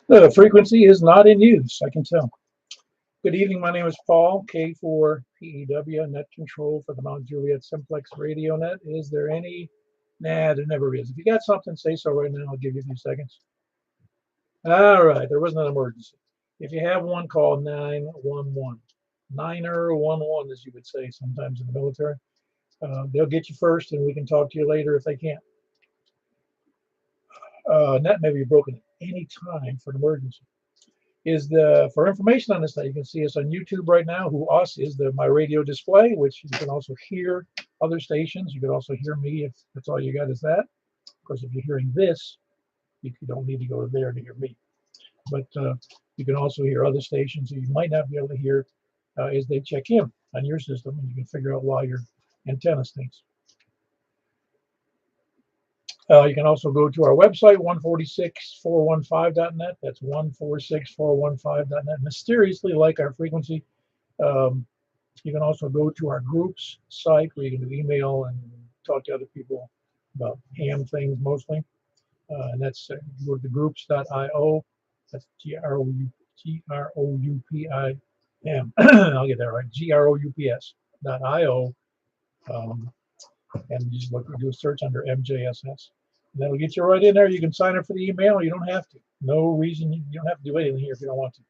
The frequency is not in use, I can tell. Good evening, my name is Paul, K4PEW, net control for the Mount Juliet Simplex radio net. Is there any? Nah, there never is. If you got something, say so right now. I'll give you a few seconds. All right, there wasn't an emergency. If you have one, call 911. 911, as you would say sometimes in the military. They'll get you first, and we can talk to you later if they can't. Net may be broken at any time for an emergency. For information on this, that you can see us on YouTube right now. Who us is my radio display, which you can also hear other stations. You can also hear me if that's all you got is that. Of course, if you're hearing this, you don't need to go there to hear me. But you can also hear other stations that you might not be able to hear as they check in on your system, and you can figure out why your antenna stinks. You can also go to our website, 146415.net. That's 146415.net. Mysteriously, like our frequency. You can also go to our groups site where you can do email and talk to other people about ham things mostly. And that's go to the groups.io. That's GROUPIM. I'll get that right. GROUPS.io. And you just do a search under MJSS. And that'll get you right in there. You can sign up for the email. You don't have to. No reason. You don't have to do anything here if you don't want to.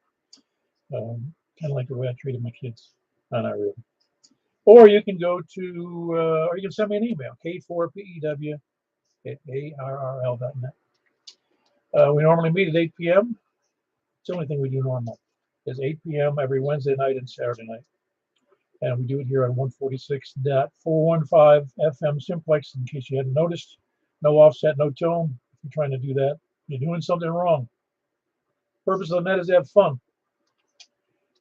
Kind of like the way I treated my kids. No, not really. Or you can go to, or you can send me an email, k4pew@arrl.net. We normally meet at 8 p.m. It's the only thing we do normal. Is 8 p.m. every Wednesday night and Saturday night. And we do it here on 146.415 FM Simplex, in case you hadn't noticed. No offset, no tone. If you're trying to do that, you're doing something wrong. Purpose of the net is to have fun.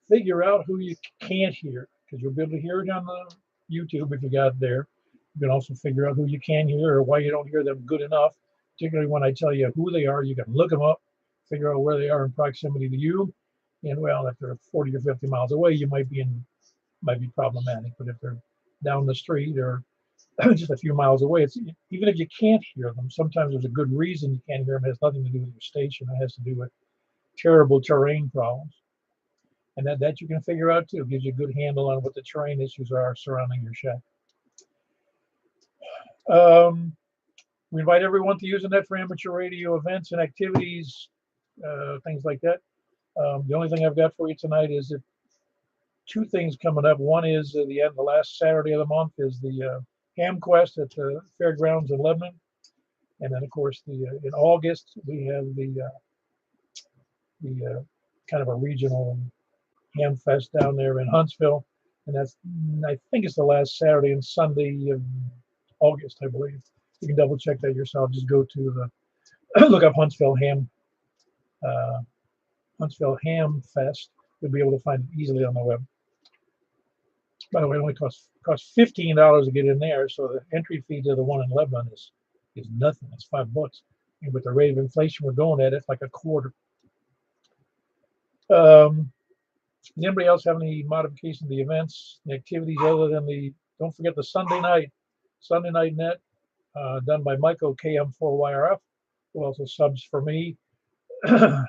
Figure out who you can't hear, because you'll be able to hear it on the YouTube if you got it there. You can also figure out who you can hear or why you don't hear them good enough, particularly when I tell you who they are. You can look them up, figure out where they are in proximity to you. And well, if they're 40 or 50 miles away, you might be problematic. But if they're down the street or just a few miles away, even if you can't hear them, sometimes there's a good reason you can't hear them. It has nothing to do with your station. It has to do with terrible terrain problems. And that you can figure out too. It gives you a good handle on what the terrain issues are surrounding your shack. We invite everyone to use the net for amateur radio events and activities, things like that. The only thing I've got for you tonight is two things coming up. One is the last Saturday of the month is the Ham Quest at the Fairgrounds in Lebanon. And then, of course, in August, we have the kind of a regional Ham Fest down there in Huntsville, and I think it's the last Saturday and Sunday of August, I believe. You can double check that yourself. Just go to look up Huntsville Ham Fest. You'll be able to find it easily on the web. By the way, it only costs $15 to get in there, so the entry fee to the one in Lebanon is nothing. It's $5, and with the rate of inflation we're going at, it's like a quarter. Does anybody else have any modification of the events, the activities other than don't forget the Sunday night net done by Michael KM4YRF, who also subs for me.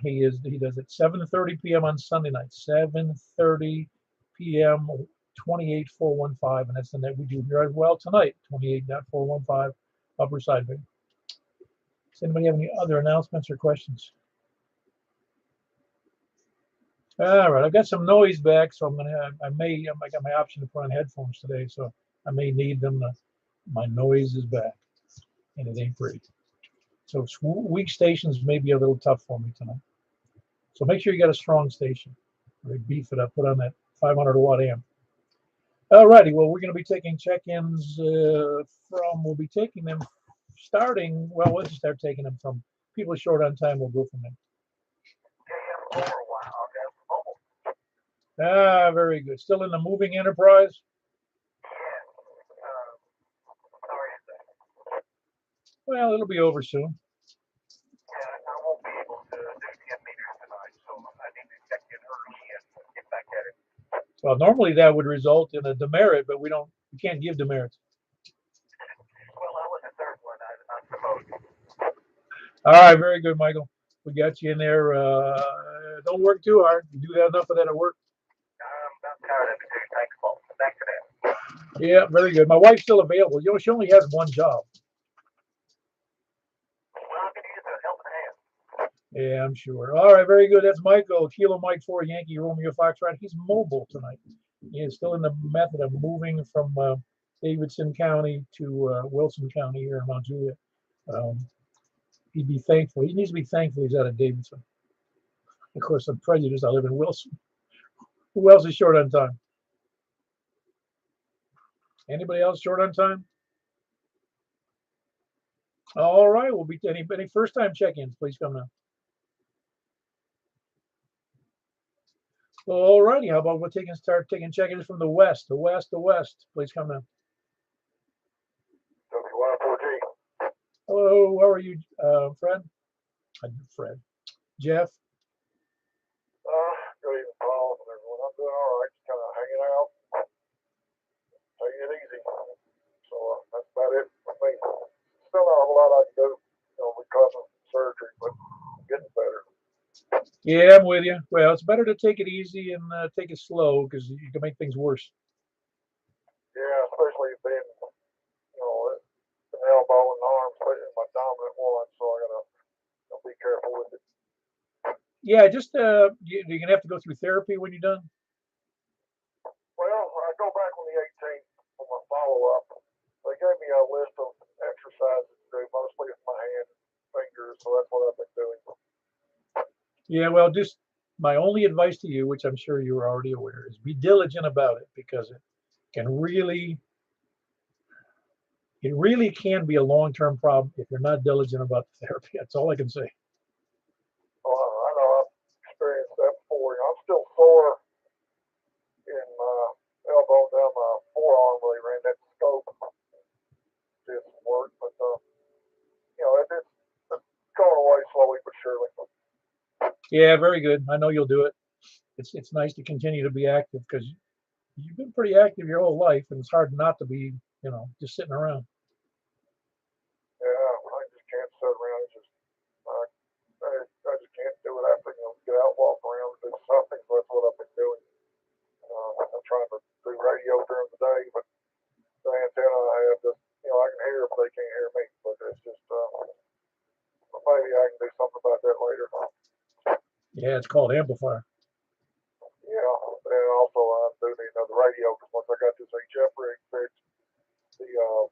He does it 7:30 p.m. on Sunday night, 7:30 p.m. 28415, and that's the net we do here as well tonight, 28.415 Upper Side Bay. Does anybody have any other announcements or questions? All right, I've got some noise back, so I got my option to put on headphones today, so I may need them. My noise is back, and it ain't pretty. So weak stations may be a little tough for me tonight. So make sure you got a strong station. Really beef it up, put on that 500 watt amp. All righty, well, we're going to be taking check-ins we'll be taking them starting, well, we'll just start taking them from people short on time. We'll go from there. Very good. Still in the moving enterprise? Well, it'll be over soon. I won't be able to do 10 meters tonight, so I need to check in early and get back at it. Well, normally that would result in a demerit, but we can't give demerits. Well, I was the third one, I suppose. All right, very good, Michael. We got you in there. Don't work too hard. You do that enough of that at work. I'm tired of it too. Thanks, Paul. Back to that. Yeah, very good. My wife's still available. You know, she only has one job. Well, I could use a helping hand. Yeah, I'm sure. All right, very good. That's Michael, Kilo Mike 4, Yankee Romeo Foxtrot. He's mobile tonight. He is still in the method of moving from Davidson County to Wilson County here in Mount Juliet. He'd be thankful. He needs to be thankful he's out of Davidson. Of course, I'm prejudiced. I live in Wilson. Who else is short on time? Anybody else short on time? All right, we'll be any first-time check-ins. Please come now. All righty, how about we'll start taking check-ins from the west. Please come now. WY4G. Hello, how are you, Fred? Fred. Jeff? Good evening, Paul, and everyone. I'm doing all right. Just kind of hanging out, taking it easy. So that's about it for me. Still not a whole lot I can do, recovering from surgery, but I'm getting better. Yeah, I'm with you. Well, it's better to take it easy and take it slow because you can make things worse. Yeah, especially being, an elbow and arm, especially my dominant one, so I gotta be careful with it. Yeah, just you're gonna have to go through therapy when you're done. Well, I go back on the 18th for my follow-up. They gave me a list of exercises to do, mostly with my hands and fingers, so that's what I've been doing. Yeah, well, just my only advice to you, which I'm sure you're already aware, is be diligent about it because it really can be a long-term problem if you're not diligent about the therapy. That's all I can say. I know I've experienced that before. I'm still sore in my elbow down my forearm where they ran that scope. Did some work, but it's going away slowly but surely. Yeah, very good. I know you'll do it. It's nice to continue to be active because you've been pretty active your whole life, and it's hard not to be, just sitting around. Yeah, I just can't sit around. I just can't do it. I have to get out, walk around, do something. So that's what I've been doing. I'm trying to do radio during the day, but the antenna I have just, I can hear if they can't hear me. But it's just, maybe I can do something about that later. Yeah, it's called amplifier. Yeah, and also I do need another radio because once I got this HF rig fixed, you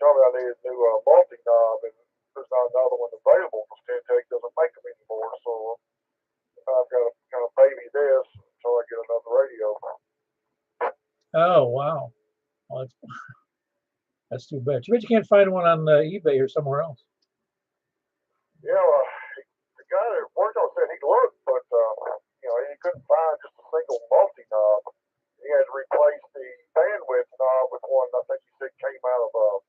told me I needed a new multi knob, and there's not another one available because Stentec doesn't make them anymore. So I've got to kind of baby this until I get another radio. Oh, wow. Well, that's too bad. You bet you can't find one on eBay or somewhere else. Yeah, the guy that worked on said he looked, but he couldn't find just a single multi knob. He had to replace the bandwidth knob with one I think he said came out of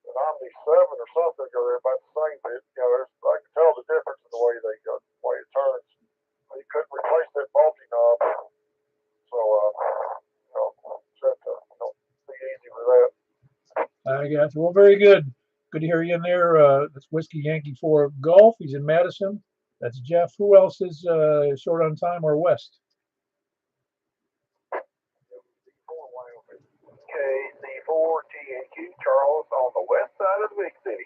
an Omni 7 or something. They're about the same, but I can tell the difference in the way it turns. He couldn't replace that multi knob, so just have to be easy with that. I got you. Well, very good. Good to hear you in there. That's Whiskey Yankee 4 Golf. He's in Madison. That's Jeff. Who else is short on time or west? KC4 TNQ Charles on the west side of the big city.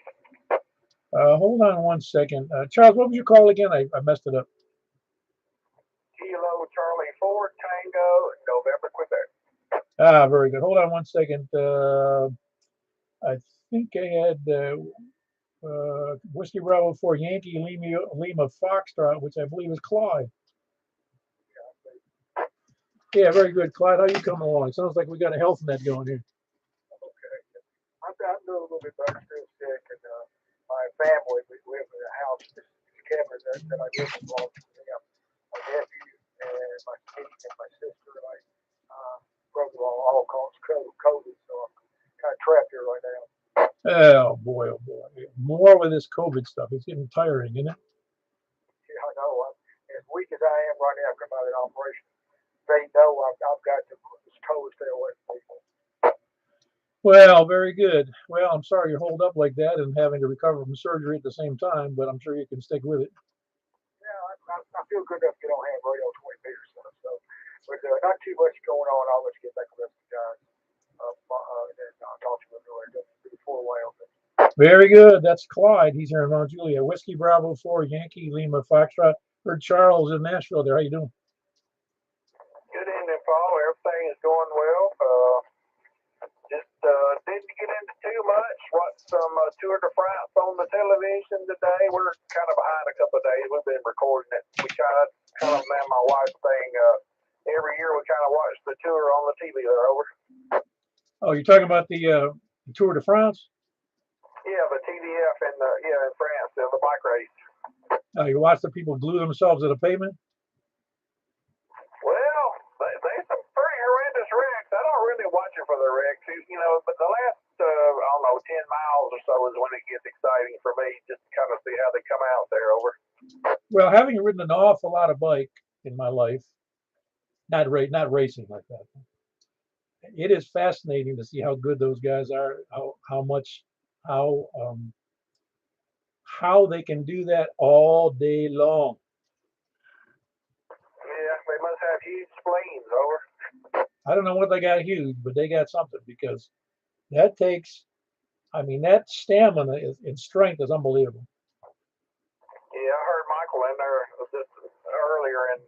Hold on one second. Charles, what was your call again? I messed it up. Kilo Charlie 4 Tango November Quebec. Ah, very good. Hold on one second. I think I had Whiskey Bravo 4 Yankee Lima Foxtrot, which I believe is Clyde. Yeah, very good. Clyde, how you coming along? It sounds like we got a health net going here. Okay. I'm doing a little bit better, still sick, and my family, we live in a house, this cabin that I live in, belongs to me. My nephew and my niece and my sister and my brother-in-law all caught COVID, so I'm kind of trapped here right now. Oh boy, oh boy. More with this COVID stuff. It's getting tiring, isn't it? Yeah, I know. As weak as I am right now, come out of an operation. They know I've got to this COVID stay away from people. Well, very good. Well, I'm sorry you're holed up like that and having to recover from surgery at the same time, but I'm sure you can stick with it. Yeah, I feel good enough to get on hand radio 20 meters stuff. So, but not too much going on. I'll let you get back to the rest of the guys. And then I'll talk to you later. Before a while. Very good. That's Clyde. He's here in Mount Juliet. Whiskey Bravo 4, Yankee Lima Foxtrot. Heard Charles in Nashville there. How you doing? Good evening, Paul. Everything is going well. Just didn't get into too much. Watched some Tour de France on the television today. We're kind of behind a couple of days. We've been recording it. We kind of man, my wife's thing. Every year we kind of watch the tour on the TV there. Over. Oh, you're talking about the Tour de France? Yeah, the TDF in France, the bike race. You watch the people glue themselves to the pavement? Well, there's some pretty horrendous wrecks. I don't really watch it for the wrecks, but the last, I don't know, 10 miles or so is when it gets exciting for me, just to kind of see how they come out there. Over. Well, having ridden an awful lot of bike in my life, not racing like that, it is fascinating to see how good those guys are, how how they can do that all day long. Yeah, they must have huge spleens. Over. I don't know what they got huge, but they got something because that takes, I mean, that stamina and strength is unbelievable. Yeah, I heard Michael in there just earlier, and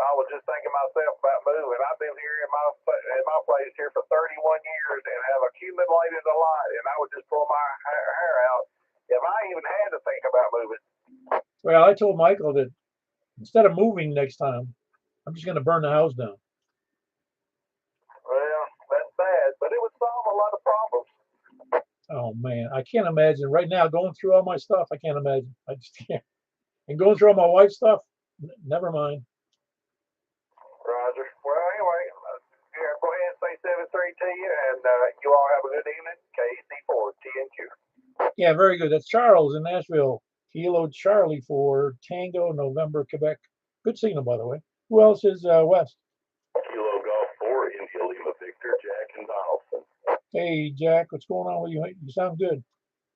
I was just thinking myself about moving. I've been here in my place here for 31 years and have accumulated a lot, and I would just pull my hair out if I even had to think about moving. Well, I told Michael that instead of moving next time, I'm just going to burn the house down. Well, that's bad, but it would solve a lot of problems. Oh man, I can't imagine right now going through all my stuff. I can't imagine. I just can't. And going through all my wife's stuff, never mind. Roger. Well, anyway, yeah, go ahead and say 7-3 to you, and you all have a good evening. KC4 TNQ. Yeah, very good. That's Charles in Nashville. Kilo Charlie for Tango, November, Quebec. Good signal, by the way. Who else is west? Kilo Golf 4, India Lima Victor, Jack and Donaldson. Hey, Jack, what's going on with you? You sound good.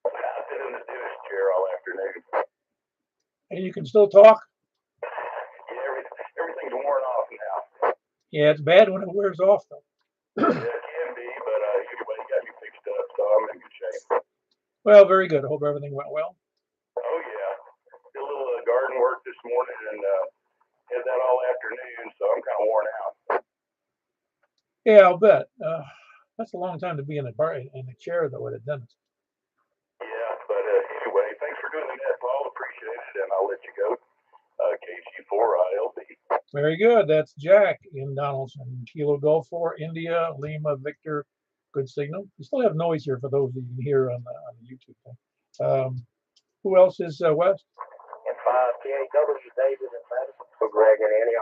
I've been in the dentist chair all afternoon. And you can still talk? Yeah, everything's worn off now. Yeah, it's bad when it wears off, though. Yeah, it can be, but anyway, you got me fixed up, so I'm in good shape. Well, very good. I hope everything went well. Oh, yeah. Did a little garden work this morning and had that all afternoon, so I'm kind of worn out. Yeah, I'll bet. That's a long time to be in a chair, though, at a dentist. Yeah, but anyway, thanks for doing that, Paul. Appreciate it, and I'll let you go. KC4 ILB. Very good. That's Jack in Donaldson. Kilo Golf 4, India, Lima, Victor. Good signal. We still have noise here for those that you can hear on the YouTube thing. Who else is west? And 5 PAW, David and Madison. For Greg and Annie.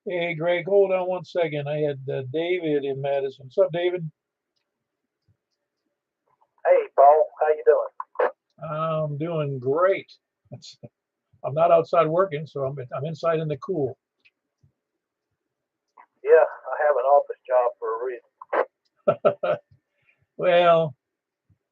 Hey, Greg, hold on one second. I had David in Madison. What's up, David? Hey, Paul. How you doing? I'm doing great. I'm not outside working, so I'm inside in the cool. Yeah, I have an office job for a reason. Well,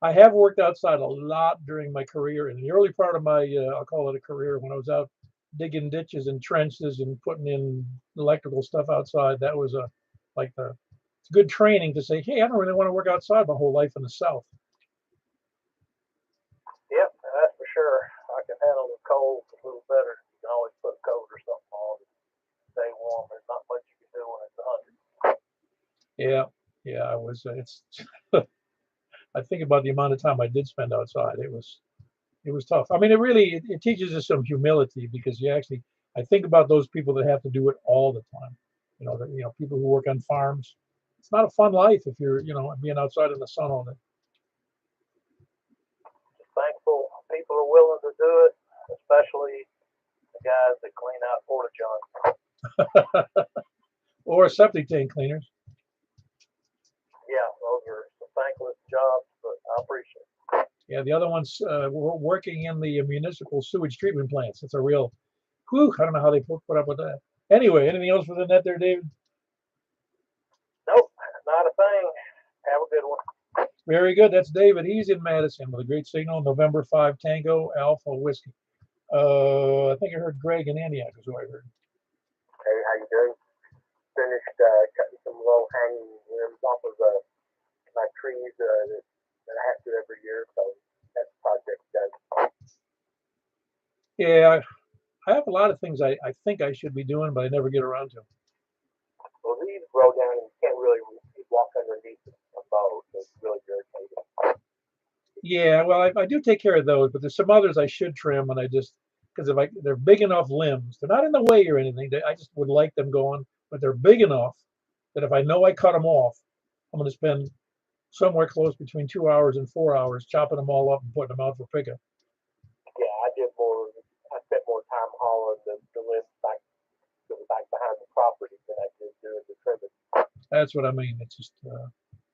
I have worked outside a lot during my career. In the early part of my, I'll call it a career, when I was out digging ditches and trenches and putting in electrical stuff outside, that was it's good training to say, hey, I don't really want to work outside my whole life in the South. Yep, that's for sure. I can handle the cold a little better. You can always put a coat or something on to stay warm. There's not much you can do when it's 100. Yeah, I was. It's. I think about the amount of time I did spend outside. It was tough. I mean, it teaches us some humility because I think about those people that have to do it all the time. People who work on farms. It's not a fun life if you're, being outside in the sun all day. Just thankful people are willing to do it, especially the guys that clean out porta johns. Or septic tank cleaners. Yeah, those are some thankless jobs, but I appreciate it. Yeah, the other ones working in the municipal sewage treatment plants. It's a real, whew, I don't know how they put up with that. Anyway, anything else within that there, David? Nope, not a thing. Have a good one. Very good. That's David. He's in Madison with a great signal. November 5 Tango Alpha Whiskey. I think I heard Greg in Antioch is what I heard. Hey, how you doing? Finished cutting some low hanging limbs off of my trees that I have to every year, so that project's done. Yeah, I have a lot of things I think I should be doing, but I never get around to. Well, leaves grow down and you can't really walk underneath a bow, so it's really irritating. Yeah, well, I do take care of those, but there's some others I should trim, and I just because if they're big enough limbs, they're not in the way or anything. I just would like them going, but they're big enough that if I know I cut them off, I'm going to spend somewhere close between 2 hours and 4 hours chopping them all up and putting them out for pickup. Yeah, I spent more time hauling the limbs back to the back behind the property than I did doing the trimming. That's what I mean. It's just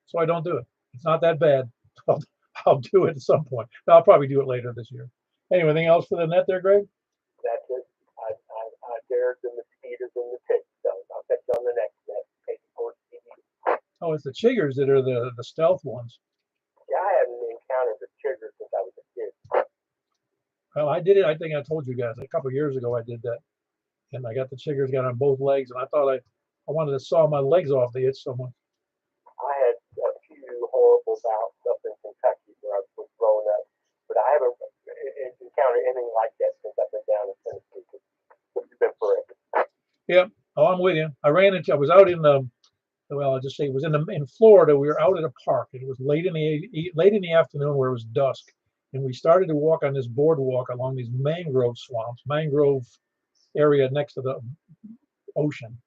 so I don't do it. It's not that bad. I'll, I'll do it at some point. I'll probably do it later this year. Anyway, anything else for the net there, Greg? That's it. I dared the mosquitoes and the ticks, so I'll catch you on the next net. Oh, it's the chiggers that are the stealth ones. Yeah, I haven't encountered the chigger since I was a kid. Well, I did it. I think I told you guys a couple of years ago I did that, and I got the chiggers got on both legs, and I thought I wanted to saw my legs off. They itched so much. I had a few horrible bouts up in Kentucky where I was growing up, but I haven't encountered anything like that since I've been down in Tennessee. It's been forever. Yep. Oh, I'm with you. I was out in the well, I'll just say it was in Florida. We were out at a park. It was late in the afternoon where it was dusk, and we started to walk on this boardwalk along these mangrove swamps, mangrove area next to the ocean.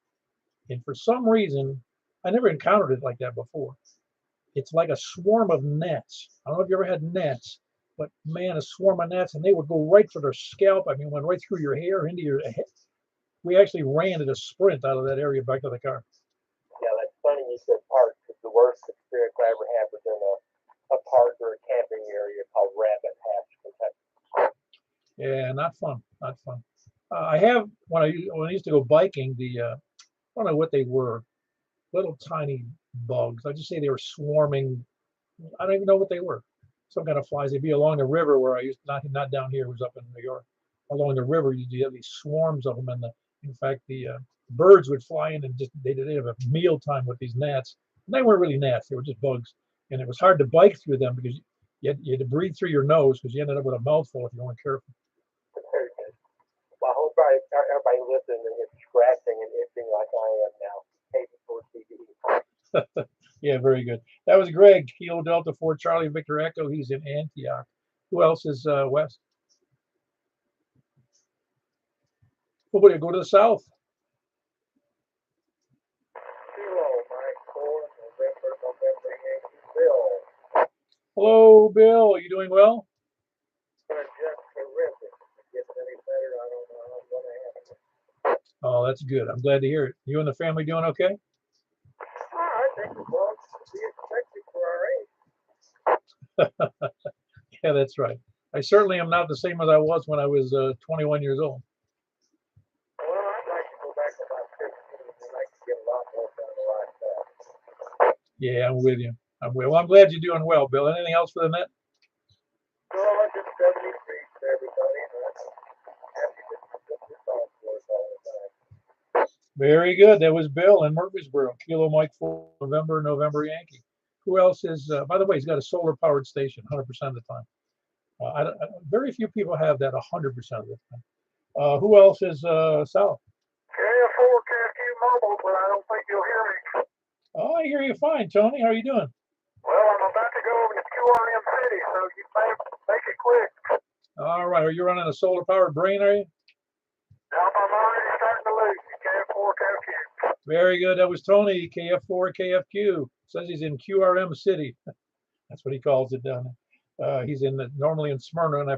And for some reason, I never encountered it like that before. It's like a swarm of gnats. I don't know if you ever had gnats, but man, a swarm of gnats, and they would go right for their scalp. I mean, went right through your hair, into your head. We actually ran at a sprint out of that area back to the car. Yeah, that's funny you said park because the worst experience I ever had was in a park or a camping area called Rabbit Hatch, Kentucky. Yeah, not fun, not fun. I have when I used to go biking. I don't know what they were, little tiny bugs. I just say they were swarming. I don't even know what they were. Some kind of flies. They'd be along the river where I used not down here. It was up in New York. Along the river, you have these swarms of them, and in fact the birds would fly in and just they have a meal time with these gnats. And they weren't really gnats; they were just bugs, and it was hard to bike through them because you had to breathe through your nose because you ended up with a mouthful if you weren't careful. Very good. Well, I hope everybody listening is scratching and itching like I am now. KV4CD. Yeah, very good. That was Greg, Kilo Delta 4 Charlie Victor Echo. He's in Antioch. Who else is west? Oh, we'll go to the south. Bill. Hello, Bill. Are you doing well? Just terrific. If it gets any better, I don't know how it's going to happen. Oh, that's good. I'm glad to hear it. You and the family doing okay? I think it was to be expected for our age. Yeah, that's right. I certainly am not the same as I was when I was 21 years old. Well, I'd like to go back to about 15 and like to get a lot more done like that. Yeah, I'm with you. Well, I'm glad you're doing well, Bill. Anything else for the net? No, I just 73 to everybody. Happy to put this on for us all the time. Very good. That was Bill in Murfreesboro. Kilo Mike 4 November Yankee. Who else is, by the way, he's got a solar powered station 100% of the time. Very few people have that 100% of the time. Who else is south? KF4 KFQ mobile, but I don't think you'll hear me. Oh, I hear you fine, Tony. How are you doing? Well, I'm about to go over to QRM City, so you may make it quick. All right. Are you running a solar powered brain, are you? Nope, I'm already starting to lose you. KF4 KFQ. Very good. That was Tony, KF4 KFQ. Says he's in QRM City. That's what he calls it down there. He's normally in Smyrna, and I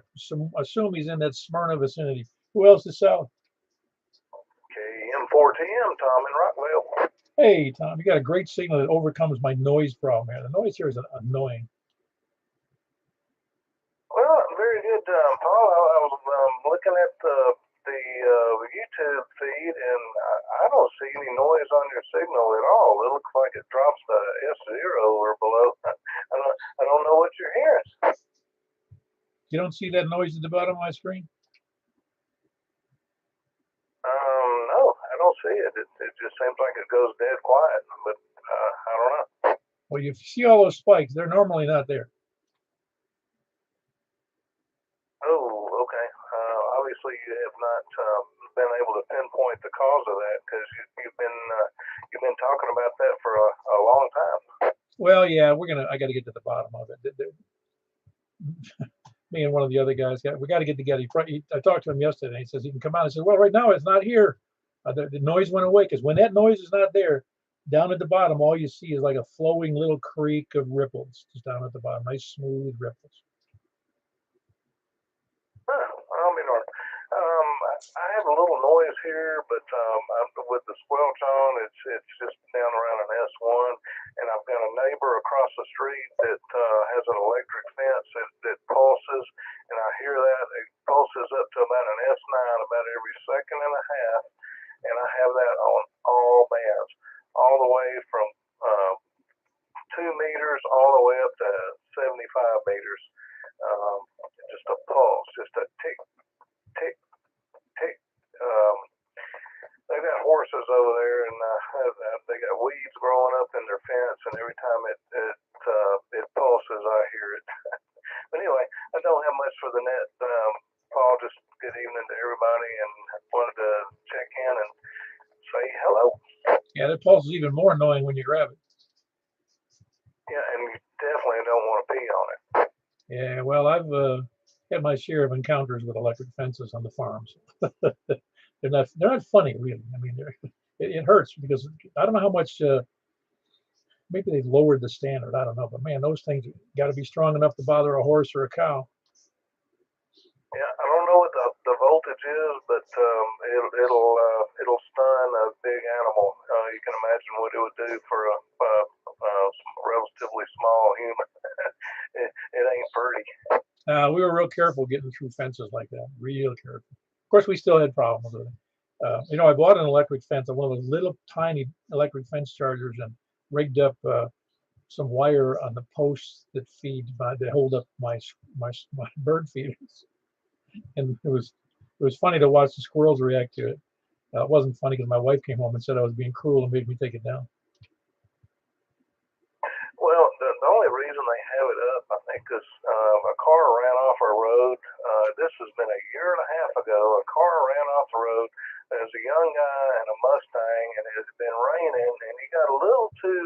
assume he's in that Smyrna vicinity. Who else is south? KM4TM, Tom in Rockwell. Hey, Tom, you got a great signal that overcomes my noise problem here. The noise here is annoying. Well, very good, Paul. I was looking at the YouTube feed, and I don't see any noise on your signal at all. It looks like it drops to S0 or below. I'm not I don't know what you're hearing. You don't see that noise at the bottom of my screen? No, I don't see it. It just seems like it goes dead quiet, but I don't know. Well, you see all those spikes. They're normally not there. Oh, okay. Obviously, you have not been able to pinpoint the cause of that because you've been talking about that for a long time. Well, yeah, I got to get to the bottom of it. Me and one of the other guys we got to get together. I talked to him yesterday. He says he can come out. I said, well, right now it's not here. The noise went away because when that noise is not there, down at the bottom, all you see is like a flowing little creek of ripples just down at the bottom, nice smooth ripples. I mean, I have a little noise here, but with the squelch on, it's just down around an S1, and I've got a neighbor across the street that has an electric fence that pulses, and I hear that it pulses up to about an S9 about every second and a half, and I have that on all bands, all the way from 2 meters all the way up to 75 meters. Just a pulse, just a tick, tick, tick. They got horses over there, and they got weeds growing up in their fence, and every time it pulses, I hear it. But anyway, I don't have much for the net. Paul, just good evening to everybody, and wanted to check in and say hello. Yeah, that pulse is even more annoying when you grab it. Yeah, and you definitely don't want to pee on it. Yeah, well, I've had my share of encounters with electric fences on the farms. They're not funny, really. I mean, it hurts because I don't know how much. Maybe they've lowered the standard. I don't know, but man, those things got to be strong enough to bother a horse or a cow. Yeah, I don't know what the voltage is, but it'll stun a big animal. You can imagine what it would do for a relatively small human. It ain't pretty. We were real careful getting through fences like that. Real careful. Of course, we still had problems with it. I bought an electric fence, one of those little tiny electric fence chargers, and rigged up some wire on the posts that hold up my bird feeders. And it was funny to watch the squirrels react to it. It wasn't funny because my wife came home and said I was being cruel and made me take it down. Well, the only reason they have it up, I think, is a car ran off our road. This has been a year and a half ago. A car ran off the road. There's a young guy and a Mustang, and it had been raining, and he got a little too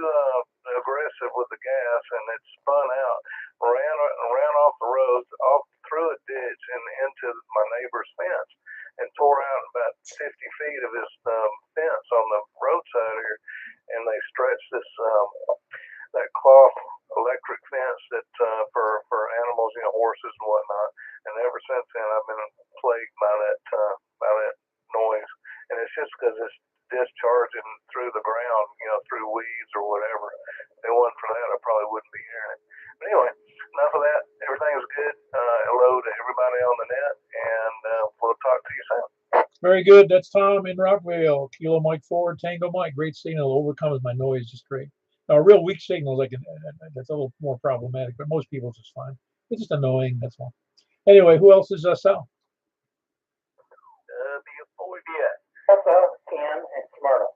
aggressive with the gas, and it spun out, ran off the road, off through a ditch and into my neighbor's fence, and tore out about 50 feet of his fence on the roadside here, and they stretched this that cloth electric fence that for animals, horses and whatnot. And ever since then, I've been plagued by that noise, and it's just because it's discharging through the ground, through weeds or whatever. If it wasn't for that, I probably wouldn't be hearing it. But anyway, enough of that. Everything's good. Hello to everybody on the net, and we'll talk to you soon. Very good. That's Tom in Rockville. Kilo Mike 4, Tango Mike. Great signal. Overcomes my noise. Just great. A real weak signal, that's a little more problematic, but most people it's just fine. It's just annoying. That's all. Anyway, who else is Sal? Juliet. What's up, Ken and Smyrna?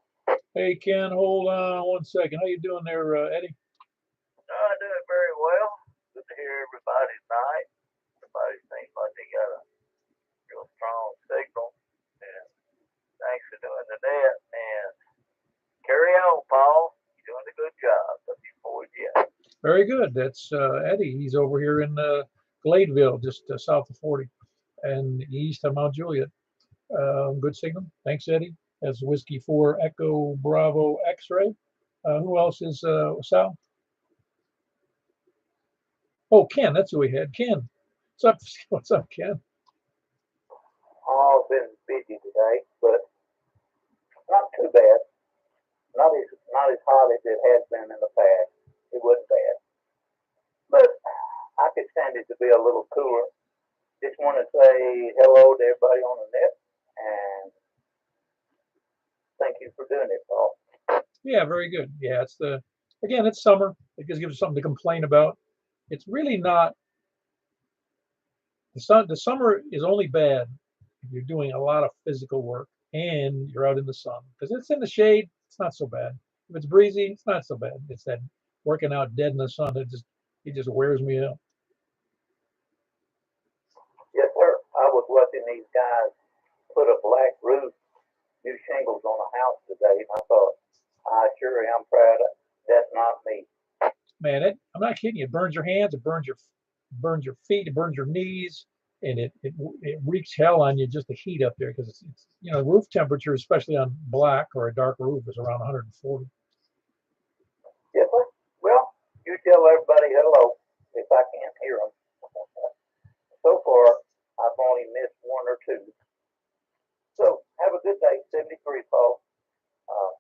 Hey, Ken, hold on 1 second. How you doing there, Eddie? I'm doing very well. Good to hear everybody tonight. Everybody seems like they got a real strong signal. And thanks for doing the net. And carry on, Paul. You're doing a good job. Juliet. Very good. That's Eddie. He's over here in Gladeville, just south of 40, and east of Mount Juliet. Good signal. Thanks, Eddie. That's Whiskey 4 Echo Bravo X-Ray. Who else is Sal? Oh, Ken. That's who we had. Ken. What's up, Ken? I've been busy today, but not too bad. Not as hot as it has been in the past. It wasn't bad, but I could stand it to be a little cooler. Just want to say hello to everybody on the net, and thank you for doing it, Paul. Yeah, very good. Yeah, it's summer. It just gives us something to complain about. It's really not. The summer is only bad if you're doing a lot of physical work and you're out in the sun. Because it's in the shade, it's not so bad. If it's breezy, it's not so bad. It's that working out dead in the sun that it just wears me out. Yes, sir. I was watching these guys put a black roof, new shingles on a house today, and I thought, I sure am proud of that's not me. Man, I'm not kidding you. It burns your hands, it burns your feet, it burns your knees, and it wreaks hell on you just the heat up there because it's roof temperature, especially on black or a dark roof, is around 140. Yes, sir. Well, you tell everybody hello if I can't hear them. So far, I've only missed one or two. So have a good day, 73, Paul.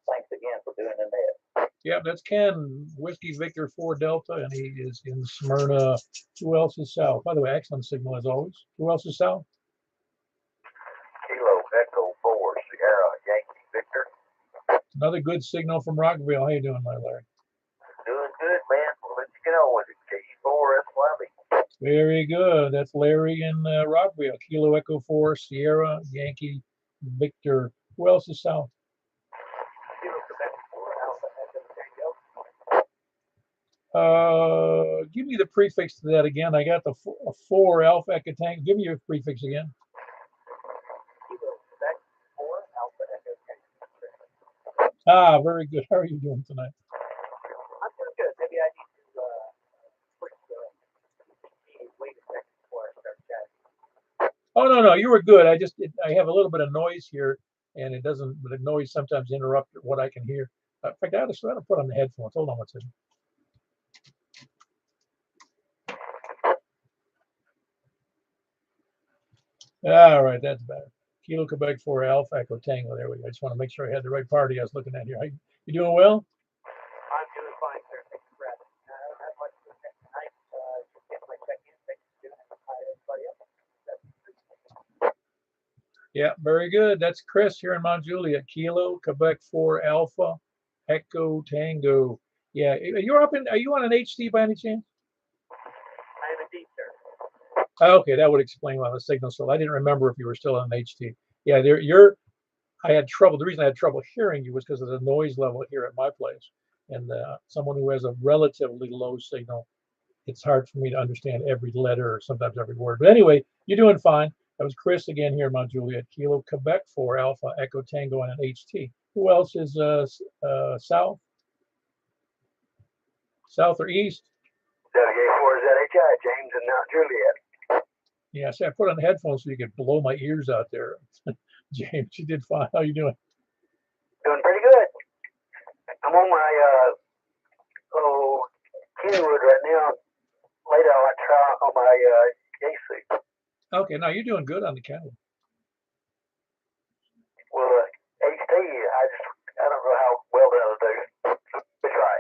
Thanks again for doing the net. Yeah, that's Ken, Whiskey Victor 4 Delta, and he is in Smyrna. Who else is south? By the way, excellent signal as always. Who else is south? Kilo Echo 4 Sierra Yankee Victor. Another good signal from Rockville. How you doing, my Larry? Doing good, man. We'll let you get on with it. K4 SYB. Very good. That's Larry in Rockville. Kilo Echo 4 Sierra Yankee Victor. Who else is south? Kilo Quebec 4 Alpha Echo Tango. Give me the prefix to that again. I got the 4 Alpha Echo Tango. Give me your prefix again. Kilo Quebec 4 Alpha Echo Tango. Ah, very good. How are you doing tonight? I'm doing good. Maybe I need to push the wait a second before I start chatting. Oh, no, you were good. I have a little bit of noise here, and the noise sometimes interrupts what I can hear. In fact, I ought to put on the headphones. Hold on one second. All right, that's better. Kilo Quebec 4 Alpha Echo Tango. There we go. I just want to make sure I had the right party I was looking at here. You doing well? I'm doing fine, sir. Thanks for asking. I don't have much to check tonight. Just get my check-in. Thanks for doing it. Hi, everybody else. Yeah, very good. That's Chris here in Mount Juliet. Kilo Quebec 4 Alpha Echo Tango. Yeah, are you on an HT by any chance? I am indeed, sir. Okay, that would explain why the signal. So I didn't remember if you were still on an HT. Yeah, I had trouble. The reason I had trouble hearing you was because of the noise level here at my place. And someone who has a relatively low signal, it's hard for me to understand every letter or sometimes every word. But anyway, you're doing fine. That was Chris again here in Mount Juliet. Kilo Quebec 4 Alpha Echo Tango and an HT. Who else is south? South or east? WA4ZHI, James and Mount Juliet. Yeah, see, I put on the headphones so you could blow my ears out there. James, you did fine. How you doing? Doing pretty good. I'm on my Kenwood right now. Later I'll try on my AC. Okay, now you're doing good on the camera. Well, HT, I don't know how well that'll do. We try.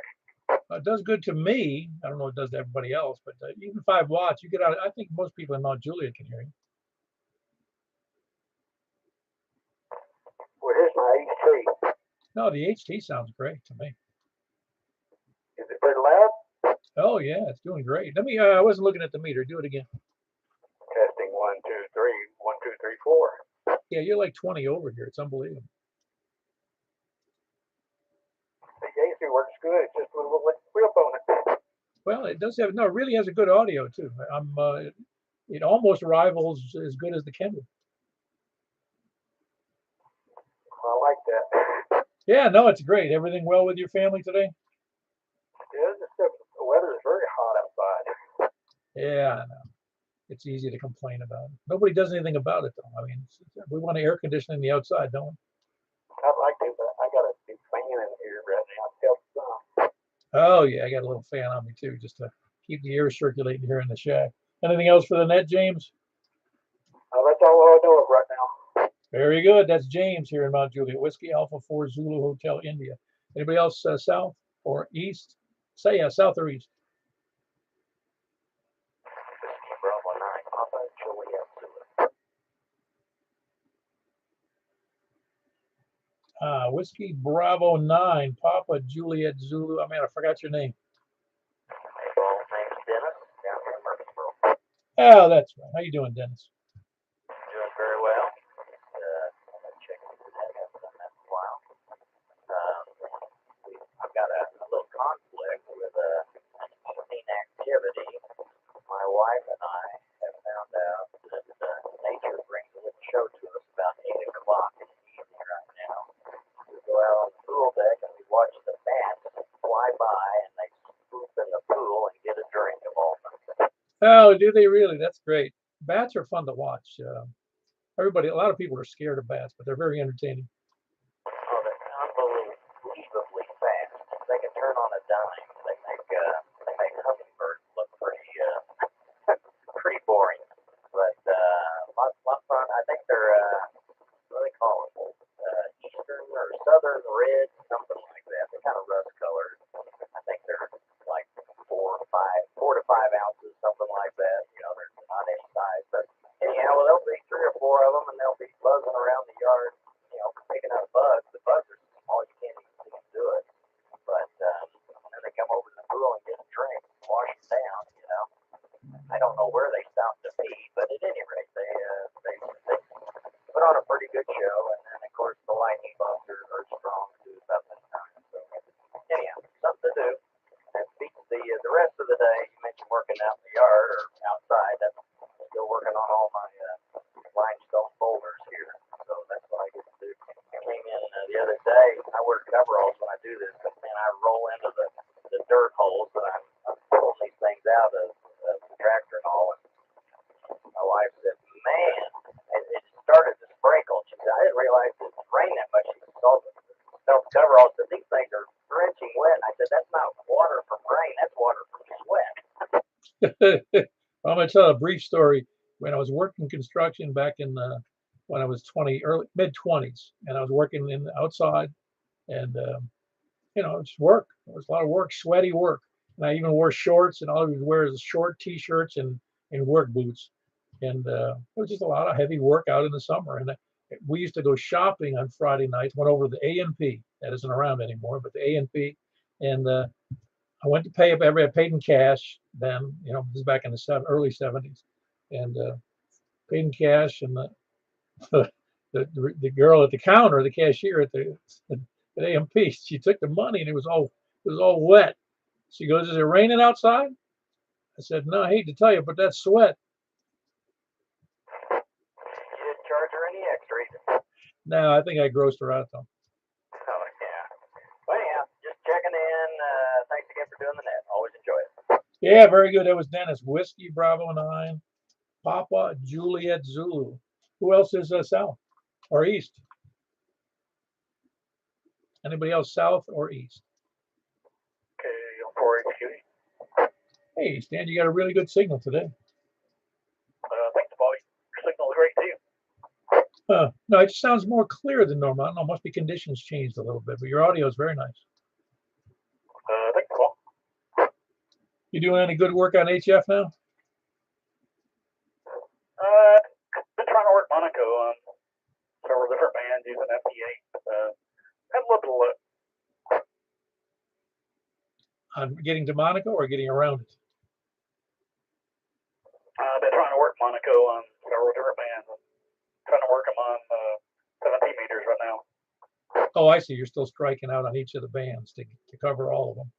It does good to me. I don't know what it does to everybody else, but even 5 watts, you get out. I think most people in Mount Juliet can hear you. Well, here's my HT. No, the HT sounds great to me. Is it pretty loud? Oh yeah, it's doing great. Let me. I wasn't looking at the meter. Do it again. Testing 1, 2, 3, 1, 2, 3, 4. Yeah, you're like 20 over here. It's unbelievable. The AC works good. It's just a little wheel bonus. Well, it does have it really has a good audio too. It almost rivals as good as the Kenwood. I like that. Yeah, no, it's great. Everything well with your family today? Yeah, the weather is very hot outside. Yeah, I know. It's easy to complain about it. Nobody does anything about it though. I mean, we want air conditioning the outside, don't we? I'd like to, but I got a big fan in here right now to help some. Oh yeah, I got a little fan on me too, just to keep the air circulating here in the shack. Anything else for the net, James? That's all I know of right now. Very good. That's James here in Mount Juliet. Whiskey Alpha 4 Zulu Hotel, India. Anybody else south or east? Say yeah, south or east. Bravo 9, Papa Juliet. Whiskey Bravo 9, Papa Juliet Zulu. I mean, I forgot your name. Name's Dennis, Oh, that's right. How you doing, Dennis? Doing very well. Check into that. Haven't done that in a while. Um, I've got a little conflict with evening activity. My wife and I have found out that nature brings a little show to us about 8 o'clock in the evening right now. We go out on the pool deck and we watch the bats fly by and they swoop in the pool and get a drink of all them. Oh, do they really? That's great. Bats are fun to watch. A lot of people are scared of bats, but they're very entertaining. Oh, they're unbelievably fast. They can turn on a dime. They make hummingbirds look pretty boring. But lot of fun. I think they're what do they call them? Eastern or Southern red, something like that. They're kind of rust colored. I think they're like 4 to 5 ounces, something like that. You know, they're not any size. But anyhow, well, there'll be 3 or 4 of them, and they'll be buzzing around the yard, you know, picking up bugs. The bugs are small; you can't even see them do it. But then they come over to the pool and get a drink, and wash them down. You know, I don't know where they stop to pee, but at any rate, they put on a pretty good show. And then, of course, the lightning bugs are strong too about this time. So anyhow, something to do. And beats the rest of the day. You mentioned working out in the yard or outside. That's still working on all my limestone boulders here. So that's what I get to do. I came in the other day. I wear coveralls when I do this, but man, I roll into the dirt holes that I'm pulling these things out of the tractor and all. And my wife said, "Man," it started to sprinkle. She said, "I didn't realize it rained that much." She saw the coveralls. Said, "These things are drenching wet." I said, "That's not water from rain. That's water from sweat." I'm going to tell a brief story. When I was working construction back in when I was 20, early mid 20s, and I was working outside, and just work. It was a lot of work, sweaty work, and I even wore shorts, and all I would wear is short t-shirts and work boots, and it was just a lot of heavy work out in the summer. And we used to go shopping on Friday nights. Went over to the A&P. That isn't around anymore, but the A&P, and I went to pay up I paid in cash then, this is back in the early 70s, and paid in cash, and the girl at the counter, the cashier at A&P, she took the money and it was all wet. She goes, "Is it raining outside?" I said, "No, I hate to tell you, but that's sweat." You didn't charge her any extra either. No, I think I grossed her out though. Oh, yeah. Well, anyhow, just checking in. Thanks again for doing the net. Always enjoy it. Yeah, very good. That was Dennis. Whiskey Bravo 9, Papa Juliet Zulu. Who else is south or east? Anybody else south or east? Okay, I'm 4HQ. Hey, Stan, you got a really good signal today. Thanks, Bobby. Your signal's great too. No, it just sounds more clear than normal. I don't know, must be conditions changed a little bit, but your audio is very nice. Thanks, Paul. You doing any good work on HF now? Been trying to work Monaco on several different bands using FD8. Had a little bit of luck. On getting to Monaco or getting around it? I've been trying to work Monaco on several different bands. I'm trying to work them on 17 meters right now. Oh, I see. You're still striking out on each of the bands to cover all of them.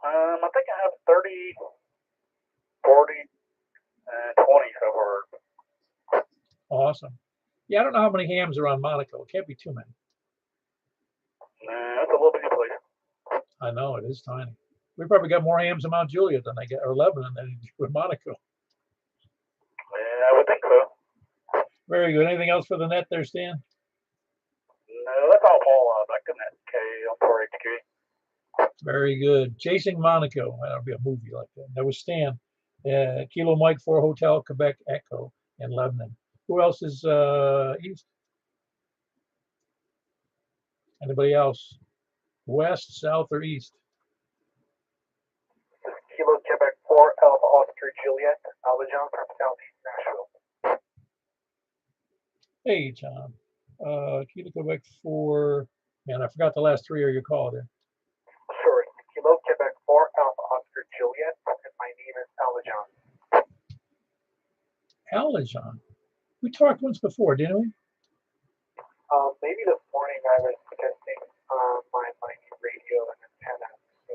I think I have 30, 40, and 20 so far. Awesome. Yeah, I don't know how many hams are on Monaco. It can't be too many. Nah, that's a little bitty place. I know, it is tiny. We probably got more hams in Mount Juliet than they get, or Lebanon than with Monaco. Yeah, I would think so. Very good. Anything else for the net there, Stan? No, that's all, Paul. Back to net. Okay, I'm 4HQ. Very good. Chasing Monaco. That'll be a movie like that. That was Stan. Kilo Mike 4 Hotel Quebec Echo in Lebanon. Who else is east? Anybody else? West, south, or east? Kilo Quebec 4 Alpha Oscar Juliet, Abidjan from Southeast Nashville. Hey, John. Kilo Quebec 4. Man, I forgot the last 3 of your call there. Sorry, Kilo Quebec 4 Alpha Oscar Juliet, and my name is Abidjan. Alajon. We talked once before, didn't we? Maybe this morning I was testing my new radio and antenna. So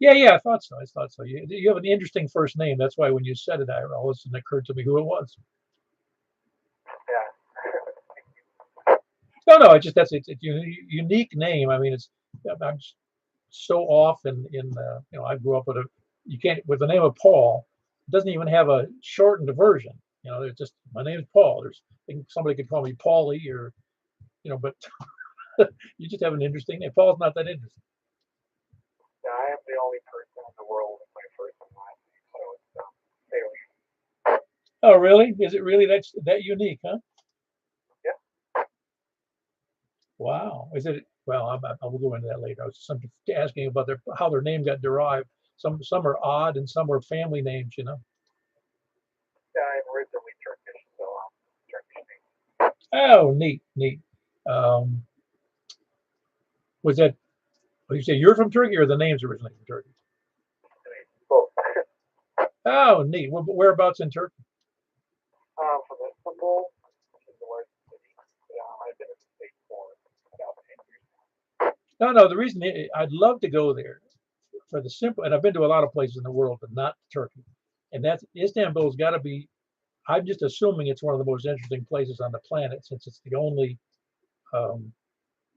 yeah. Yeah, I thought so. I thought so. You have an interesting first name. That's why when you said it, all of a sudden occurred to me who it was. Yeah. No, it's just it's a unique name. I mean, I'm so off in I grew up with with the name of Paul. It doesn't even have a shortened version. It's just my name is Paul. Somebody could call me Paulie but you just have an interesting name. Paul's not that interesting. Yeah, I am the only person in the world with my first and last name, so it's fairly. Oh, really? Is it really that unique, huh? Yeah. Wow. Is it? Well, I will go into that later. I was just asking about how their name got derived. Some are odd and some were family names. Yeah, I'm originally Turkish, so Turkish name. Oh, neat. Um, was that? What you say? You're from Turkey, or the name's originally from Turkey? Both. Oh, neat. Whereabouts in Turkey? From Istanbul, which is the largest city. I've been in the state for about 10 years. No. The reason I'd love to go there for the simple, and I've been to a lot of places in the world, but not Turkey. And that's Istanbul's got to be. I'm just assuming it's one of the most interesting places on the planet, since it's the only.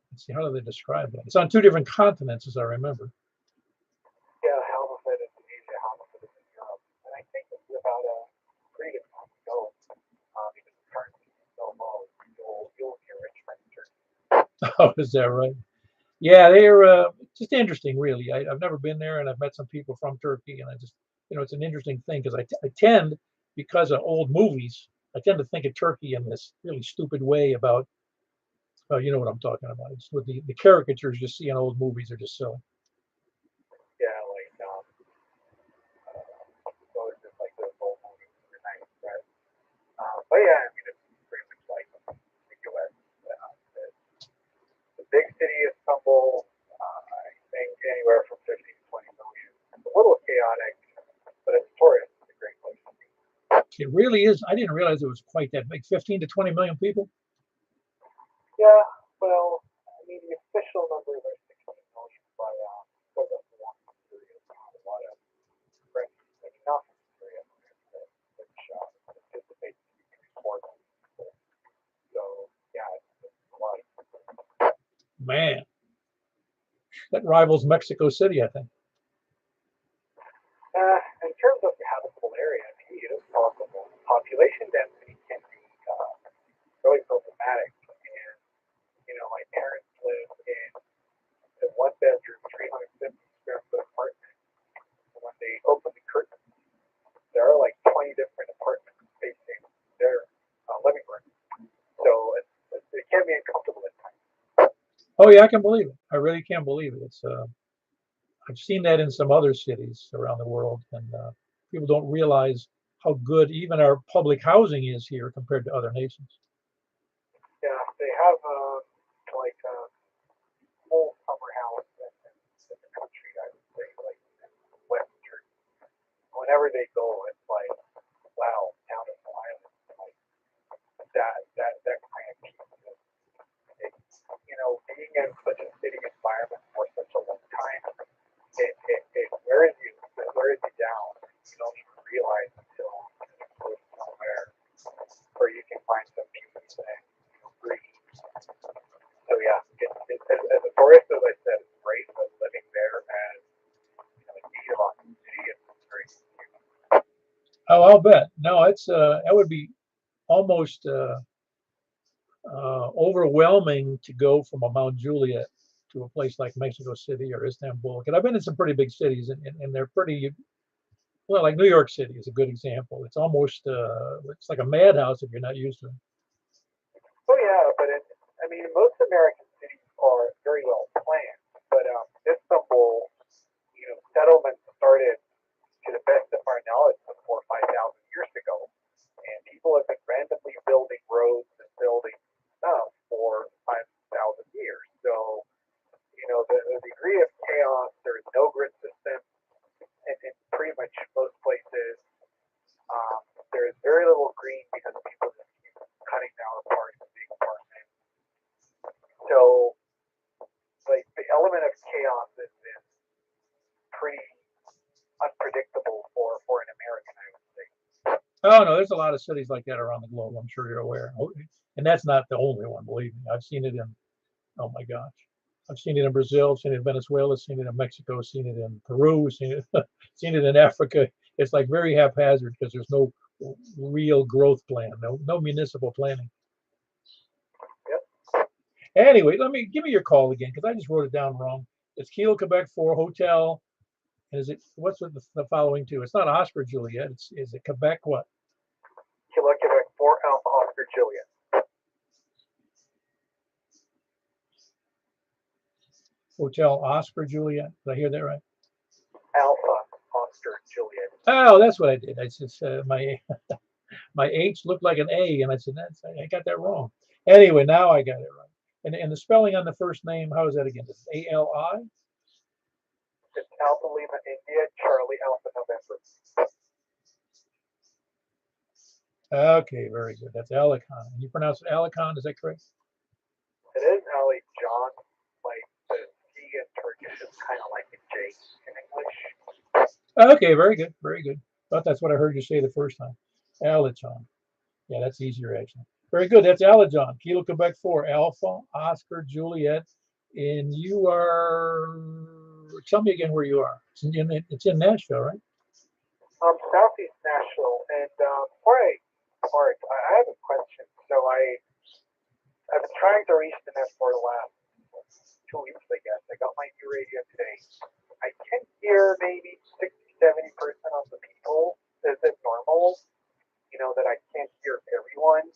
Let's see, how do they describe it? It's on two different continents, as I remember. Yeah, half of it is in Asia, half of it is in Europe. And I think it's about a pretty good time to go because the currency is so low. You'll be a rich man in Turkey. Oh, is that right? Yeah, they're just interesting, really. I've never been there, and I've met some people from Turkey, and I just, it's an interesting thing because I tend, because of old movies, I tend to think of Turkey in this really stupid way about, you know what I'm talking about. It's with the caricatures you see in old movies are just silly. Yeah, like, so it's just like those old movies are nice, right? But yeah, I mean, it's pretty much like the US. The big city of Istanbul, I think anywhere from 15 to 20 million. It's a little chaotic, but as a tourist, it's a great place to be. It really is. I didn't realize it was quite that big. 15 to 20 million people. Yeah, well, I mean, the official numbers are 16 million, but because of the one from Syria, a lot of French, I mean, not from Syria, which anticipates to be more than people. So, yeah, it's a lot. Man, that rivals Mexico City, I think. In terms of the habitable area, maybe it is possible. Population density can be really problematic. And, my parents live in a one bedroom, 350 square foot apartment. And when they open the curtains, there are like 20 different apartments facing their living room. So it can be uncomfortable at times. Oh yeah, I can believe it. I really can believe it. I've seen that in some other cities around the world, and people don't realize how good even our public housing is here compared to other nations. Yeah, they have like a whole summer house in the country, I would say, like in Western. Whenever they go, it's like, wow, town is an island. Like that kind of peace. Being in such a city environment for such a long time, it wears you. It wears you down. You don't even realize until you go somewhere where you can find some peace and breathe. So yeah, as a tourist, as I said, it's great, but living there as in the city, it's very. Oh, I'll bet. No, it's that would be almost overwhelming to go from a Mount Juliet to a place like Mexico City or Istanbul. Because I've been in some pretty big cities, and they're pretty well. Like New York City is a good example. It's almost it's like a madhouse if you're not used to it. Oh yeah, but most American cities are very well planned. But Istanbul, settlements started to the best of our knowledge before 5,000 years ago, and people have been randomly building roads and building stuff for 5,000 years. So the degree of chaos. There is no grid system, and in pretty much most places, there is very little green Oh no, there's a lot of cities like that around the globe. I'm sure you're aware. And that's not the only one, believe me. I've seen it in, oh my gosh, I've seen it in Brazil, seen it in Venezuela, seen it in Mexico, seen it in Peru, seen it, seen it in Africa. It's like very haphazard because there's no real growth plan, no municipal planning. Yep. Anyway, give me your call again because I just wrote it down wrong. It's Kilo Quebec 4 Hotel. And is it what's with the following two? It's not Oscar Juliet. Is it Quebec what? Kilo Quebec 4 Alpha Oscar Juliet. Hotel Oscar Juliet. Did I hear that right? Alpha Oscar Juliet. Oh, that's what I did. I just my my H looked like an A, and I said I got that wrong. Anyway, now I got it right. And the spelling on the first name, how is that again? It's A-L-I? It's Alpha Lima India Charlie Alpha November. Okay, very good. That's Alicon. And you pronounce it Alicon, is that correct? It is Ali John. Like the C in Turkish is kind of like a J in English. Okay, very good, very good. Thought that's what I heard you say the first time. Alijon. Yeah, that's easier actually. Very good. That's Alijon. Kilo Quebec 4 Alpha Oscar Juliet. And you are. Tell me again where you are. It's in Nashville, right? Southeast Nashville. And before I start, I have a question. So I've been trying to reach the net for the last 2 weeks, I guess. I got my new radio today. I can hear maybe 60-70% of the people. Is it normal? You know, that I can't hear everyone.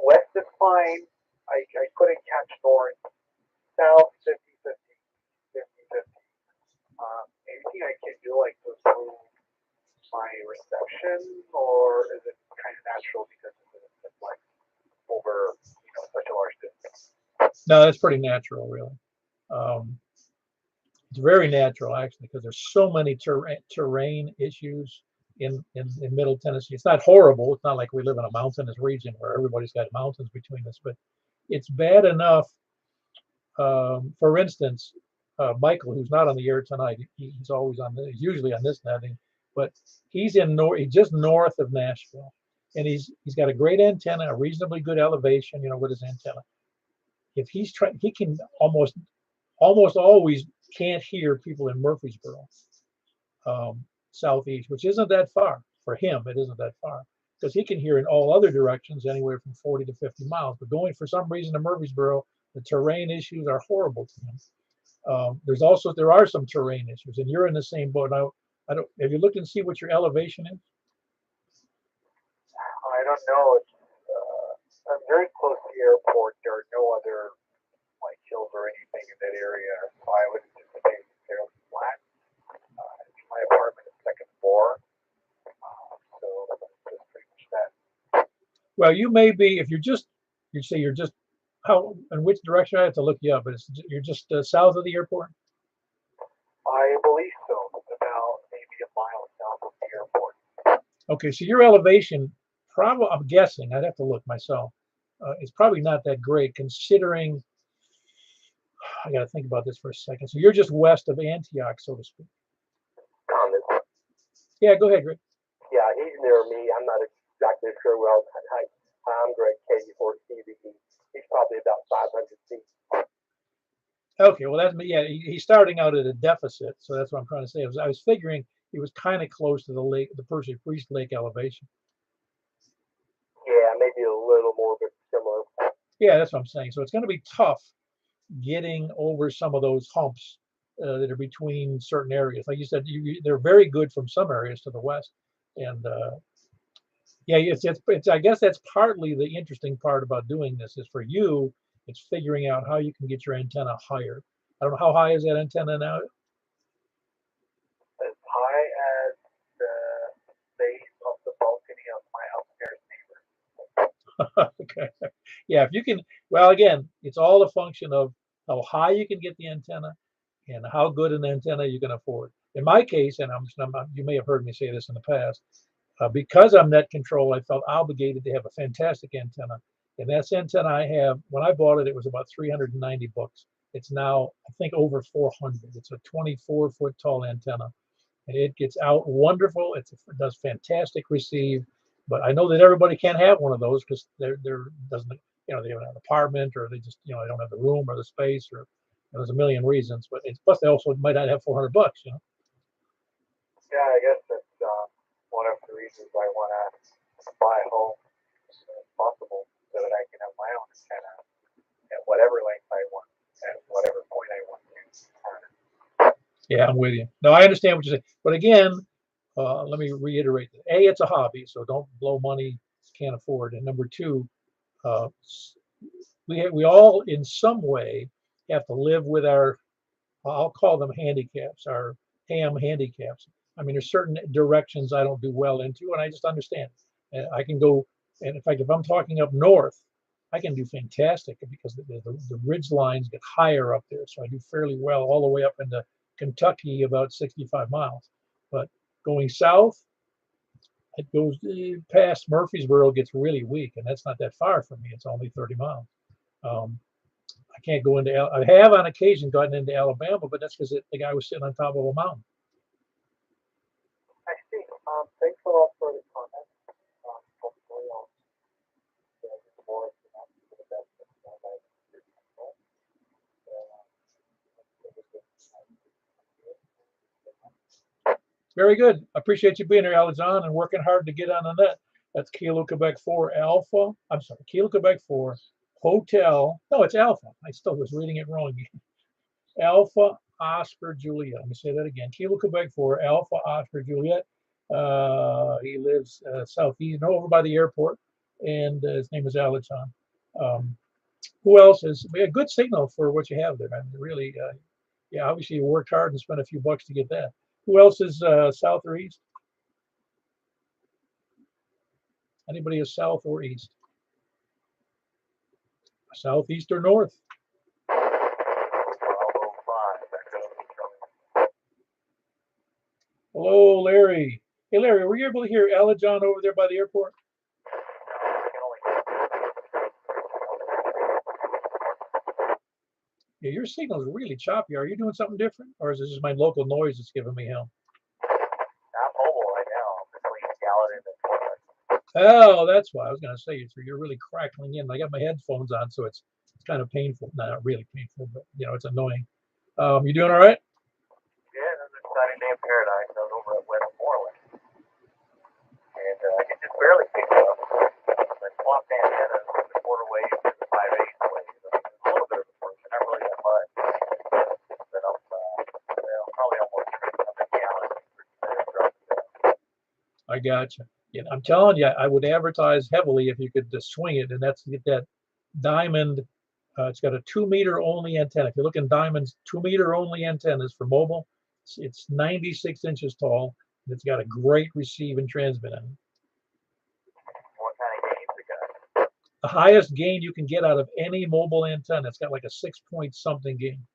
West is fine. I couldn't catch north. South 50-50. 50-50. Anything I can do like to improve my reception, or is it kind of natural because it's like over such a large distance? No, that's pretty natural, really. It's very natural actually because there's so many terrain issues in Middle Tennessee. It's not horrible. It's not like we live in a mountainous region where everybody's got mountains between us, but it's bad enough. For instance, Michael, who's not on the air tonight, he's always he's usually on this netting, but he's just north of Nashville, and he's got a great antenna, a reasonably good elevation, with his antenna. If he's trying, he can almost always can't hear people in Murfreesboro, southeast, which isn't that far for him. It isn't that far because he can hear in all other directions anywhere from 40 to 50 miles. But going for some reason to Murfreesboro, the terrain issues are horrible to him. There are some terrain issues, and you're in the same boat. Now, have you looked and see what your elevation is? I don't know. I'm very close to the airport. There are no other like hills or anything in that area, so I would anticipate fairly flat. My apartment is second floor, so that's pretty much that. Well, you may be if you say you're just how in which direction. I have to look you up, but you're just south of the airport. I believe so. About maybe a mile south of the airport. Okay, so your elevation, probably I'm guessing. I'd have to look myself. It's probably not that great considering. I got to think about this for a second. So you're just west of Antioch, so to speak. Comment. Yeah, go ahead, Greg. Yeah, he's near me. I'm not exactly sure where else. Hi, I'm Greg KG4CVE. He's probably about 500 feet. Okay, well he's starting out at a deficit, so that's what I'm trying to say. I was figuring he was kind of close to the lake, the Percy Priest Lake elevation. Yeah, maybe a little more, but similar. Yeah, that's what I'm saying. So it's going to be tough getting over some of those humps that are between certain areas. Like you said, they're very good from some areas to the west, and yeah, it's. I guess that's partly the interesting part about doing this is for you. It's figuring out how you can get your antenna higher. I don't know how high is that antenna now. As high as the base of the balcony of my upstairs neighbor. Okay. Yeah, if you can. Well, again, it's all a function of how high you can get the antenna and how good an antenna you can afford. In my case, and you may have heard me say this in the past, because I'm net control, I felt obligated to have a fantastic antenna. And that's antenna I have. When I bought it, it was about 390 bucks. It's now, I think, over 400. It's a 24-foot tall antenna, and it gets out wonderful. It does fantastic receive, But I know that everybody can't have one of those because they're doesn't they have an apartment or they just they don't have the room or the space or there's a million reasons. But plus they also might not have $400. Yeah, I guess that's one of the reasons I want to buy a home as soon as possible so that I can have my own antenna at whatever length I want, at whatever point I want to. Yeah, I'm with you. No, I understand what you're saying. But again, let me reiterate that. A, it's a hobby, so don't blow money you can't afford. And number two, uh, we all in some way have to live with our, I'll call them handicaps, our ham handicaps. I mean, there's certain directions I don't do well into, and I just understand. And I can go, and in fact, if I'm talking up north, I can do fantastic because the ridge lines get higher up there. So I do fairly well all the way up into Kentucky, about 65 miles. But going south, it goes past Murfreesboro, gets really weak, and that's not that far from me. It's only 30 miles. Um, I can't go into, I have on occasion gotten into Alabama, but that's because the guy was sitting on top of a mountain. I see. Thanks a lot for the comment. Hopefully I'll get more of the best. Very good. I appreciate you being here, Alexan, and working hard to get on the net. That's Kilo Quebec 4 Alpha. I'm sorry, Kilo Quebec 4 Hotel. No, it's Alpha. I still was reading it wrong. Alpha Oscar Juliet. Let me say that again. Kilo Quebec 4 Alpha Oscar Juliet. He lives southeast, over by the airport, and his name is Alexan. Who else is? We had good signal for what you have there. I mean, really, yeah, obviously you worked hard and spent a few bucks to get that. Who else is south or east? Anybody is south or east? Southeast or north? Hello, Larry. Hey, Larry, were you able to hear Alexan over there by the airport? Yeah, your signal is really choppy. Are you doing something different, or is this just my local noise that's giving me hell? I'm mobile right now, between Gallatin and Portland. Oh, that's why I was going to say you're really crackling in. I got my headphones on, so it's kind of painful. No, not really painful, but it's annoying. You doing all right? Yeah, this is Sunny Day Paradise. I was over at Westmoreland, and I could just barely pick it up. I swapped antennas from the quarter wave to the 5/8 wave. A little bit of a portion, not really that much. But I'm probably almost up a gallon. I got you. Yeah, I'm telling you, I would advertise heavily if you could just swing it, and that's to get that diamond. It's got a 2-meter only antenna. If you look in Diamond's 2-meter only antennas for mobile, it's 96 inches tall. And it's got a great receive and transmit on it. What kind of gains it got? The highest gain you can get out of any mobile antenna. It's got like a 6-point-something gain.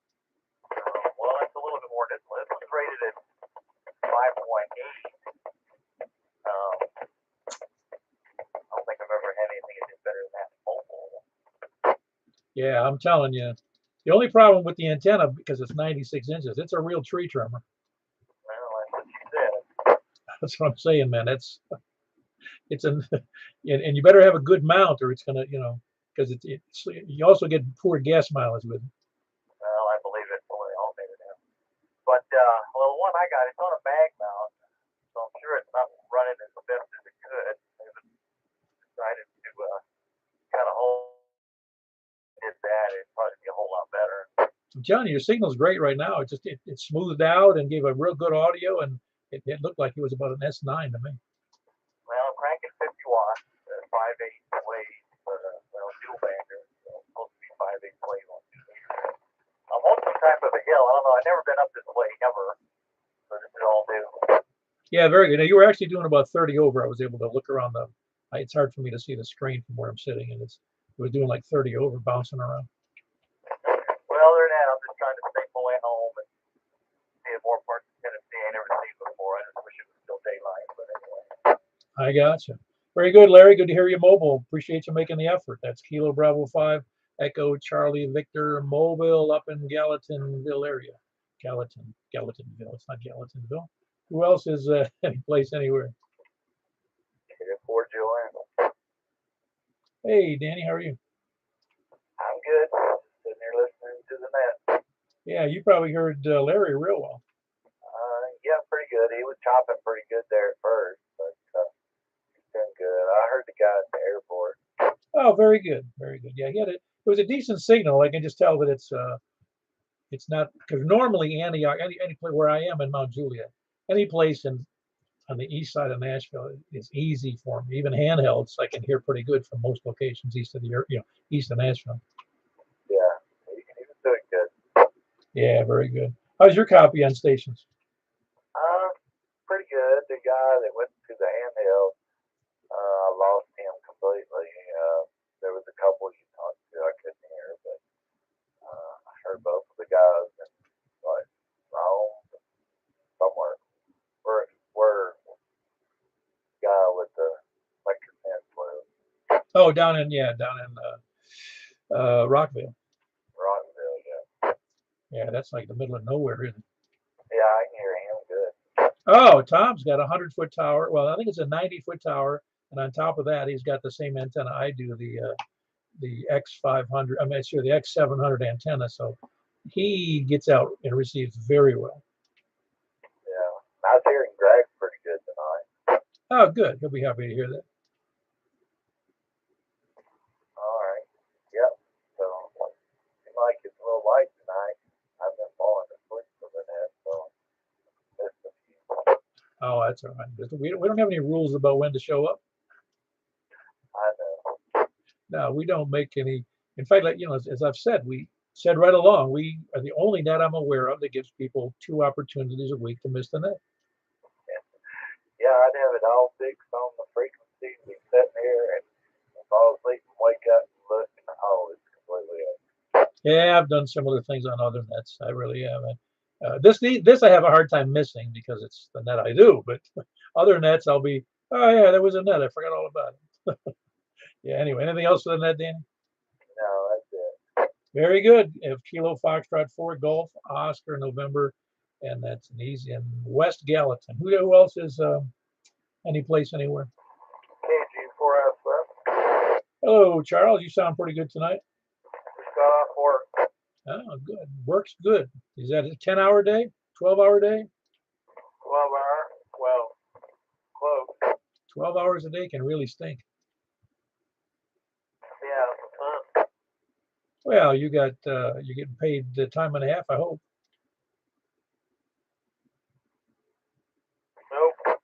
Well, that's a little bit more dismal. This was rated at 5.8. I don't think I've ever had anything that did better than that mobile. Yeah, I'm telling you. The only problem with the antenna, because it's 96 inches, it's a real tree trimmer. Well, that's what you said. That's what I'm saying, man. It's and you better have a good mount, or it's gonna, because it's you also get poor gas mileage with it. Well, I believe it's fully automated now. But well, the one I got, it's on a mag mount, so I'm sure it's not running as best as it could. They decided to kind of hold that. It'd probably be a whole lot better. I'm telling you, your signal's great right now. It just it smoothed out and gave a real good audio, and it looked like it was about an S9 to me. Well, I'm cranking 50 watts, 5/8 wave, dual bander. So it's supposed to be 5/8 wave on 2 meters. I'm on some type of a hill. I don't know. I've never been up this way ever, so this is all new. Yeah, very good. Now you were actually doing about 30 over. I was able to look around it's hard for me to see the screen from where I'm sitting, and it was doing like 30 over, bouncing around. Well, other than that, I'm just trying to stay my way home and see more parts of Tennessee I never seen before. I just wish it was still daylight, but anyway. I got you. Very good, Larry. Good to hear you mobile. Appreciate you making the effort. That's Kilo Bravo 5 Echo Charlie Victor Mobile up in Gallatinville area. Gallatinville. It's not Gallatinville. Who else is any place anywhere? Poor Joe Hey, Danny, how are you? I'm good. Sitting here listening to the net. Yeah, you probably heard Larry real well. Yeah, pretty good. He was chopping pretty good there at first, but he's doing good. I heard the guy at the airport. Oh, very good, very good. Yeah, he had it. It was a decent signal. I can just tell that it's not because normally Antioch, any place where I am in Mount Juliet, any place in on the east side of Nashville is easy for me. Even handhelds, I can hear pretty good from most locations east of east of Nashville. Yeah, he was doing good. Yeah, very good. How's your copy on stations? Uh, Pretty good. The guy that went to the handheld, I lost him completely. There was a couple you talked to I couldn't hear, but I heard both of the guys and like wrong somewhere. Where the guy with the electric fence lives, Oh, down in Rockville. Rockville. Yeah, Yeah, that's like the middle of nowhere, isn't it? yeah, I can hear him good. Oh, Tom's got a 100-foot tower. Well, I think it's a 90-foot tower, and on top of that, he's got the same antenna I do, the X500. I mean, sure, the X700 antenna. So he gets out and receives very well. Yeah, I was hearing Greg pretty good tonight. Oh, good. He'll be happy to hear that. All right. Yep. So seemed like it's a little light tonight. I've been falling asleep for the net, so missed a few. Oh, that's all right. We don't have any rules about when to show up. I know. No, we don't make any. In fact, like, as I've said, we said right along, we are the only net I'm aware of that gives people 2 opportunities a week to miss the net. Yeah, I'd have it all fixed on the frequency. We sit here and fall asleep and wake up and look, and oh, it's completely up. Yeah, I've done similar things on other nets. I really have. This I have a hard time missing because it's the net I do. But other nets, I'll be, oh yeah, there was a net. I forgot all about it. Yeah. Anyway, anything else for the net, Danny? No, that's it. Very good. If Kilo Foxtrot 4 Golf Oscar November, and that's an easy in West Gallatin. Who else is any place anywhere? KG4S7. Hello, Charles. You sound pretty good tonight. Just got off work. Oh, good. Works good. Is that a 10-hour day? 12-hour day? 12 hour. Well, close. 12 hours a day can really stink. Yeah. Well, you're getting paid the time and a half, I hope. Nope.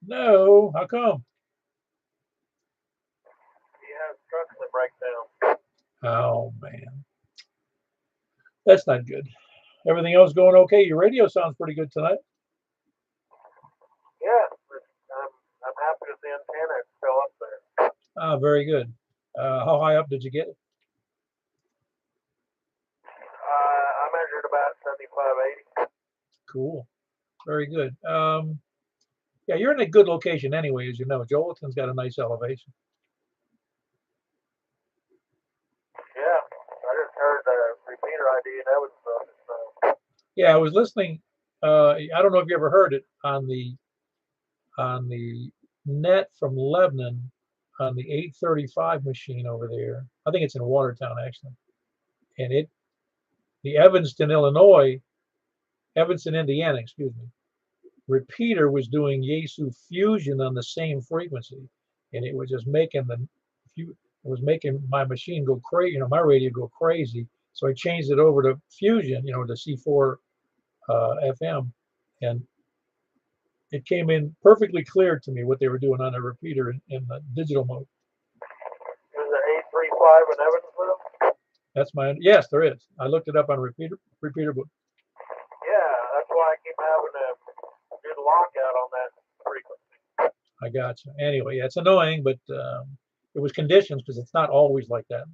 No, how come? He has trucks that break down. Oh man, that's not good. Everything else going okay? Your radio sounds pretty good tonight. Yeah, I'm happy with the antenna. It's still up there. Ah, very good. How high up did you get it? I measured about 75, 80. Cool, very good. Yeah, you're in a good location anyway, as you know. Joelton's got a nice elevation. Yeah, I just heard the repeater ID and Evansville. So. Yeah, I was listening. I don't know if you ever heard it on the net from Lebanon on the 835 machine over there. I think it's in Watertown actually, and the Evanston, Indiana, excuse me, repeater was doing Yaesu fusion on the same frequency, and it was just making my machine go crazy, my radio go crazy. So I changed it over to fusion, to C4 FM, and it came in perfectly clear to me what they were doing on the repeater in the digital mode. Is there 835 in Evansville? Yes, there is. I looked it up on repeater book. Yeah, that's why I keep having to do the lockout on that frequency. I got you. Anyway, yeah, it's annoying, but it was conditions because it's not always like that.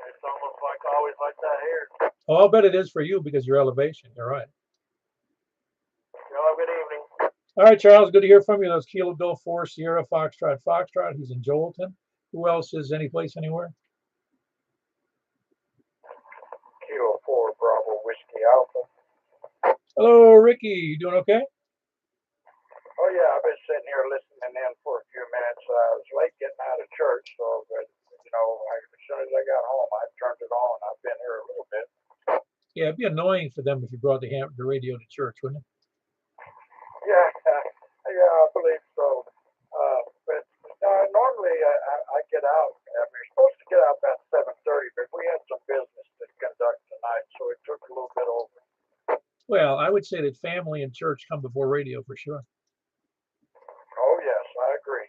It's almost like always like that here. Oh, I'll bet it is for you because your elevation. You're right. Y'all have a good evening. All right, Charles, good to hear from you. That was Kilo Bill 4 Sierra Foxtrot. He's in Joelton. Who else is any place anywhere? Kilo 4 Bravo Whiskey Alpha. Hello, Ricky. You doing okay? Oh yeah, I've been sitting here listening listening in for a few minutes. I was late getting out of church, so but as soon as I got home, I turned it on. I've been here a little bit. Yeah, it'd be annoying for them if you brought the radio to church, wouldn't it? Yeah, yeah, I believe so. But normally I get out. I mean, we're supposed to get out about 7:30, but we had some business to conduct tonight, so it took a little bit over. Well, I would say that family and church come before radio for sure. Oh yes, I agree.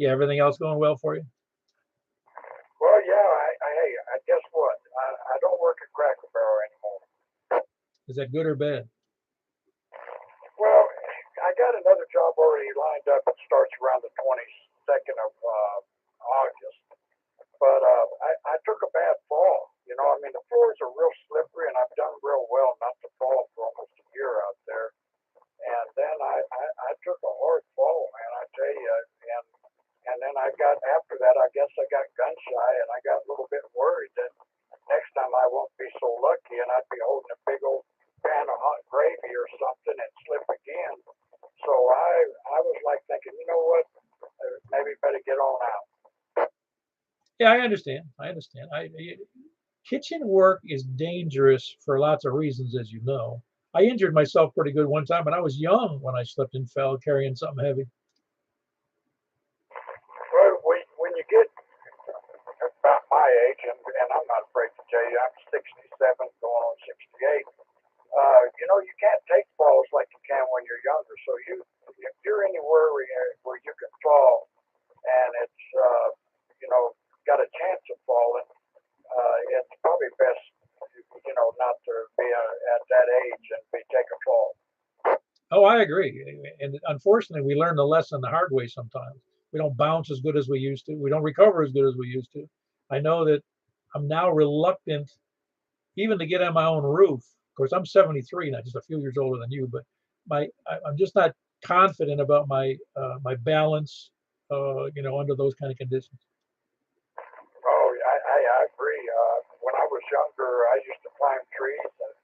Yeah, everything else going well for you? Well, yeah. Hey, guess what? I don't work at Cracker Barrel anymore. Is that good or bad? Well, I got another job already lined up. It starts around the 22nd of August. But I took a bad fall. I mean, the floors are real slippery, and I've done real well not to fall for almost a year out there. And then I took a hard fall, man, I tell you. And then I got, after that, I guess I got gun shy, and I got a little bit worried that next time I won't be so lucky, and I'd be holding a big old pan of hot gravy or something and slip again. So I was like thinking, you know what, maybe better get on out. Yeah, I understand. Kitchen work is dangerous for lots of reasons, as you know. I injured myself pretty good one time, and I was young when I slipped and fell carrying something heavy. Well, when you get about my age, and I'm not afraid to tell you, I'm 67 going on 68. You can't take falls like you can when you're younger. So if you're anywhere where you can fall, and it's got a chance of falling, it's probably best not to be at that age and take a fall. Oh, I agree. And unfortunately, we learn the lesson the hard way sometimes. We don't bounce as good as we used to. We don't recover as good as we used to. I know that I'm now reluctant even to get on my own roof. Of course, I'm 73 now, just a few years older than you, but I'm just not confident about my balance, under those kind of conditions. Oh, I agree. When I was younger, I used to climb trees and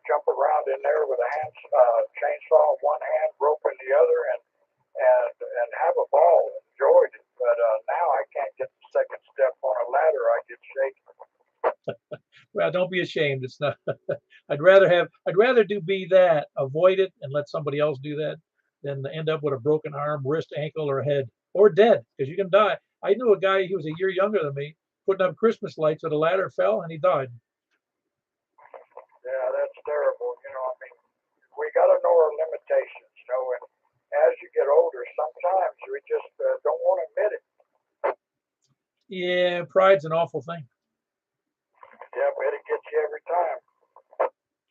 jump around in there with a chainsaw in one hand, rope in the other, and have a ball. Enjoyed it. But now I can't get the second step on a ladder. I get shaky. Well, don't be ashamed. It's not. I'd rather be that, avoid it, and let somebody else do that, than end up with a broken arm, wrist, ankle, or head, or dead, because you can die. I knew a guy. He was a year younger than me, putting up Christmas lights with a ladder, fell, and he died. Yeah, that's terrible. I mean, we got to know our limitations. And as you get older, sometimes we just don't want to admit it. Yeah, pride's an awful thing. Yeah, but it gets you every time.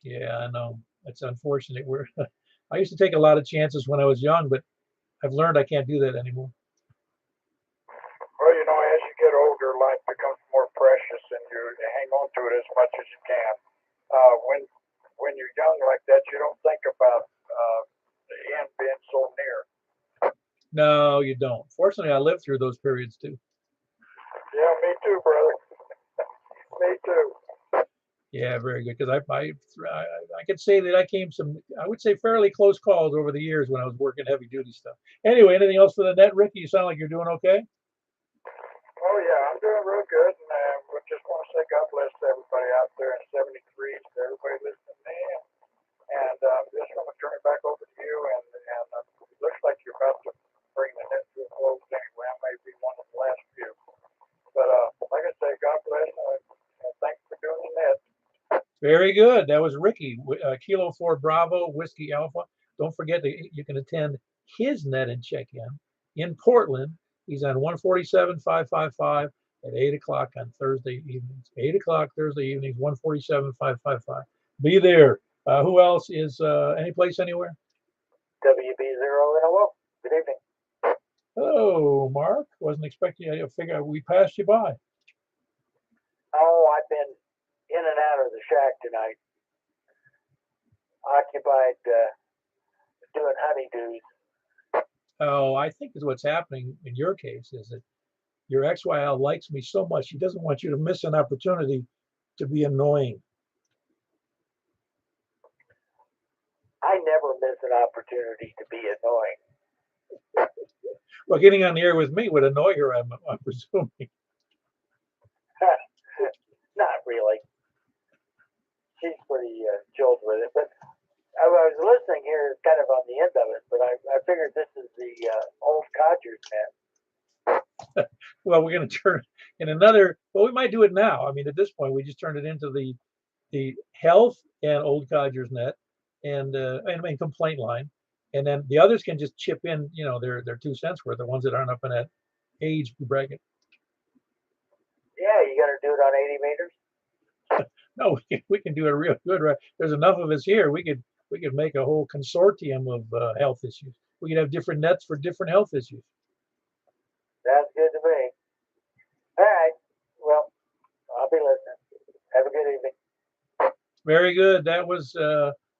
Yeah, I know. It's unfortunate. I used to take a lot of chances when I was young, but I've learned I can't do that anymore. Well, as you get older, life becomes more precious, and you hang on to it as much as you can. When you're young like that, you don't think about the end being so near. No, you don't. Fortunately, I lived through those periods too. Yeah, me too, brother. Me too. Yeah, very good. Because I could say that I came I would say fairly close calls over the years when I was working heavy duty stuff. Anyway, anything else for the net, Ricky? You sound like you're doing okay. Oh yeah, I'm doing real good, and we just want to say God bless everybody out there in 73, to everybody listening in. And just want to turn it back over to you, and it looks like you're about to bring the net to a close anyway. I may be one of the last few. But like I say, God bless, and thanks for doing the net. Very good. That was Ricky, Kilo 4 Bravo, Whiskey Alpha. Don't forget that you can attend his net and check-in in Portland. He's on 147-555 at 8 o'clock on Thursday evenings. 8 o'clock Thursday evenings, 147-555. Be there. Who else is any place anywhere? WB0LO. Good evening. Hello, Mark. Wasn't expecting you. I figure we passed you by. Oh, I've been in and out of the shack tonight. Occupied doing honeydews. Oh, I think is what's happening in your case is that your ex-wife likes me so much, she doesn't want you to miss an opportunity to be annoying. I never miss an opportunity to be annoying. Well, getting on the air with me would annoy her, I'm presuming. Not really. She's pretty chilled with it. But I was listening here, kind of on the end of it. But I figured this is the old codgers net. Well, we're going to turn in another. Well, we might do it now. I mean, at this point, we just turned it into the health and old codgers net, and I mean complaint line, and then the others can just chip in, you know, their 2 cents worth. The ones that aren't up in that age bracket. Yeah, you got to do it on 80 meters. No, we can do it real good. Right? There's enough of us here. We could make a whole consortium of health issues. We could have different nets for different health issues. Sounds good to me. All right. Well, I'll be listening. Have a good evening. Very good. That was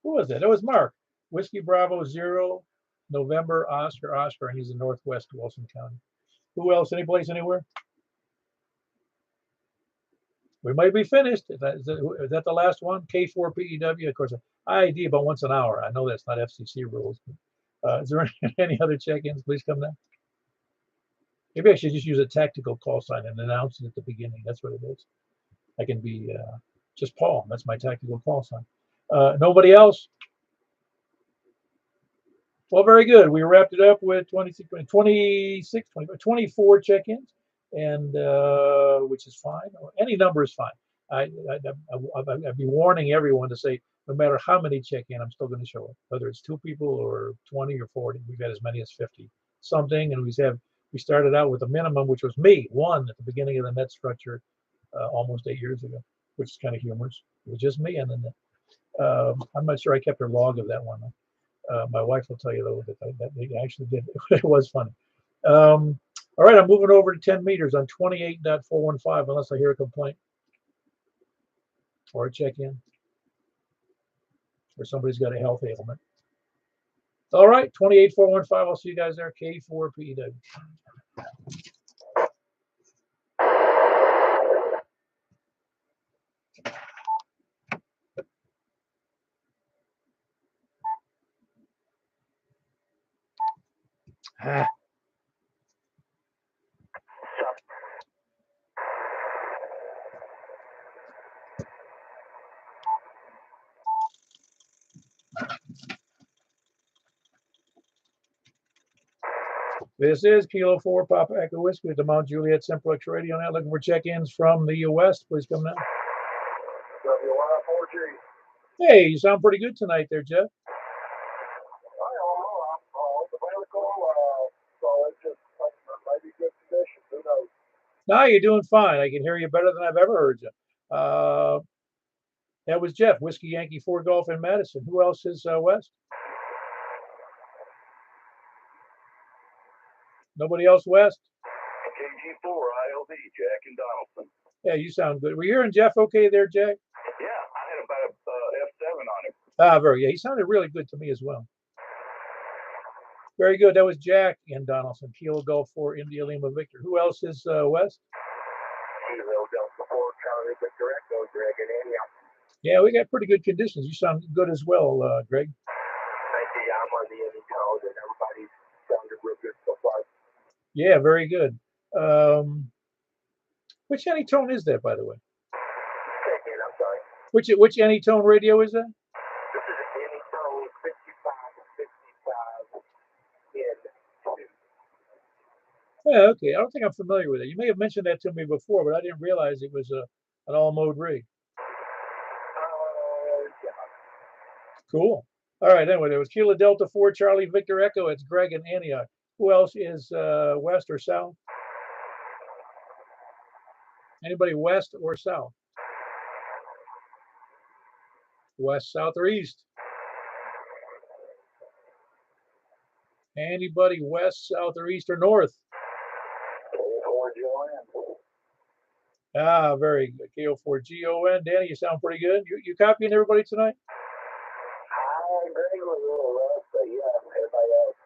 who was that? That was Mark. Whiskey Bravo 0, November Oscar, and he's in Northwest Wilson County. Who else? Any place, anywhere? We might be finished. Is that the last one? K4PEW. Of course, ID about once an hour. I know that's not FCC rules. But, is there any other check-ins? Please come down. Maybe I should just use a tactical call sign and announce it at the beginning. That's what it is. I can be just Paul. That's my tactical call sign. Nobody else? Well, very good. We wrapped it up with 24 check-ins, and which is fine. Any number is fine. I'd be warning everyone to say, no matter how many check-in, I'm still going to show it. Whether it's 2 people or 20 or 40, we've got as many as 50 something, and we started out with a minimum, which was me, 1 at the beginning of the net structure almost 8 years ago, which is kind of humorous. It was just me, and then I'm not sure I kept a log of that one. My wife will tell you though that they actually did. It was funny. All right, I'm moving over to 10 meters on 28.415, unless I hear a complaint or a check-in, or somebody's got a health ailment. All right, 28.415. I'll see you guys there. K4PEW. Ah. This is Kilo 4 Papa Echo Whiskey with the Mount Juliet Simplex Radio Net. Looking for check-ins from the West. Please come now. Hey, you sound pretty good tonight there, Jeff. No, you're doing fine. I can hear you better than I've ever heard you. That was Jeff, Whiskey Yankee 4 Golf in Madison. Who else is West? Nobody else West? KG4 ILD, Jack and Donaldson. Yeah, you sound good. Were you hearing Jeff okay there, Jack? Yeah, I had about a F7 on him. Very, yeah, he sounded really good to me as well. Very good. That was Jack and Donaldson. Kilo Golf 4 India Lima Victor. Who else is West? Kilo Delta 4 Charlie Victor Echo, Greg and Andy. Yeah, we got pretty good conditions. You sound good as well, Greg. Thank you. Yeah, I'm on the Indy code and everybody's sounded real good so far. Yeah, very good. Which Anytone is that, by the way? Second, I'm sorry. Which Anytone radio is that? This is an Anytone 55 in 2. Yeah, okay. I don't think I'm familiar with it. You may have mentioned that to me before, but I didn't realize it was an all-mode rig. Yeah. Cool. All right. Anyway, there was Kilo Delta 4 Charlie Victor Echo. It's Greg and Antioch. Who else is West or South? Anybody West or South? West, South, or East? Anybody West, South, or East, or North? Ah, very good. KO4GON. Danny, you sound pretty good. You copying everybody tonight? I'm Greg was a little rough, but yeah, everybody else.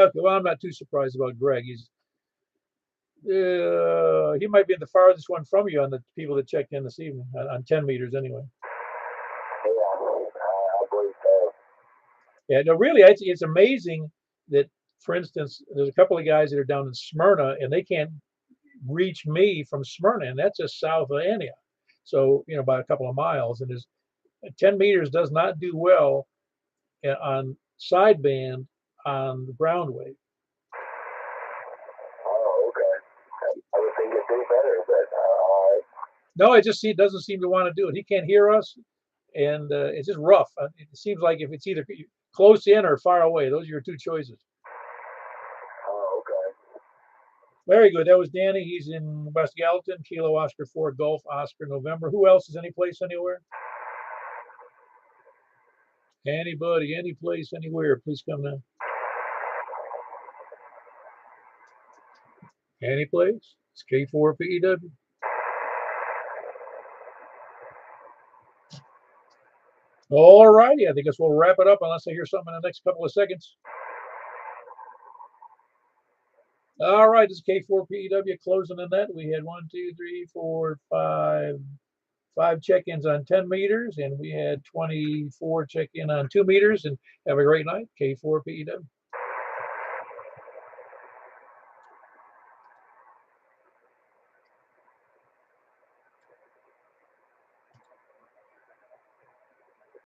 Okay, well, I'm not too surprised about Greg. He might be the farthest one from you on the people that checked in this evening, on 10 meters anyway. Yeah, I believe so. Yeah, no, really, it's amazing that for instance, there's a couple of guys that are down in Smyrna, and they can't reach me from Smyrna, and that's just south of Antioch. So, you know, by a couple of miles. And there's 10 meters does not do well on sideband on the ground wave. Oh, okay. I would think it'd do better, but all right. No, it doesn't seem to want to do it. He can't hear us, and it's just rough. It seems like if it's either close in or far away, those are your two choices. Oh, okay. Very good. That was Danny. He's in West Gallatin, Kilo Oscar 4 Golf Oscar November. Who else is any place anywhere? Anybody, any place, anywhere, please come now. Any place? It's K4 PEW. All righty. I guess we'll wrap it up unless I hear something in the next couple of seconds. All right, this is K4 PEW closing the net. We had 1, 2, 3, 4, 5 check-ins on 10 meters, and we had 24 check-in on 2 meters. And have a great night, K4 PEW.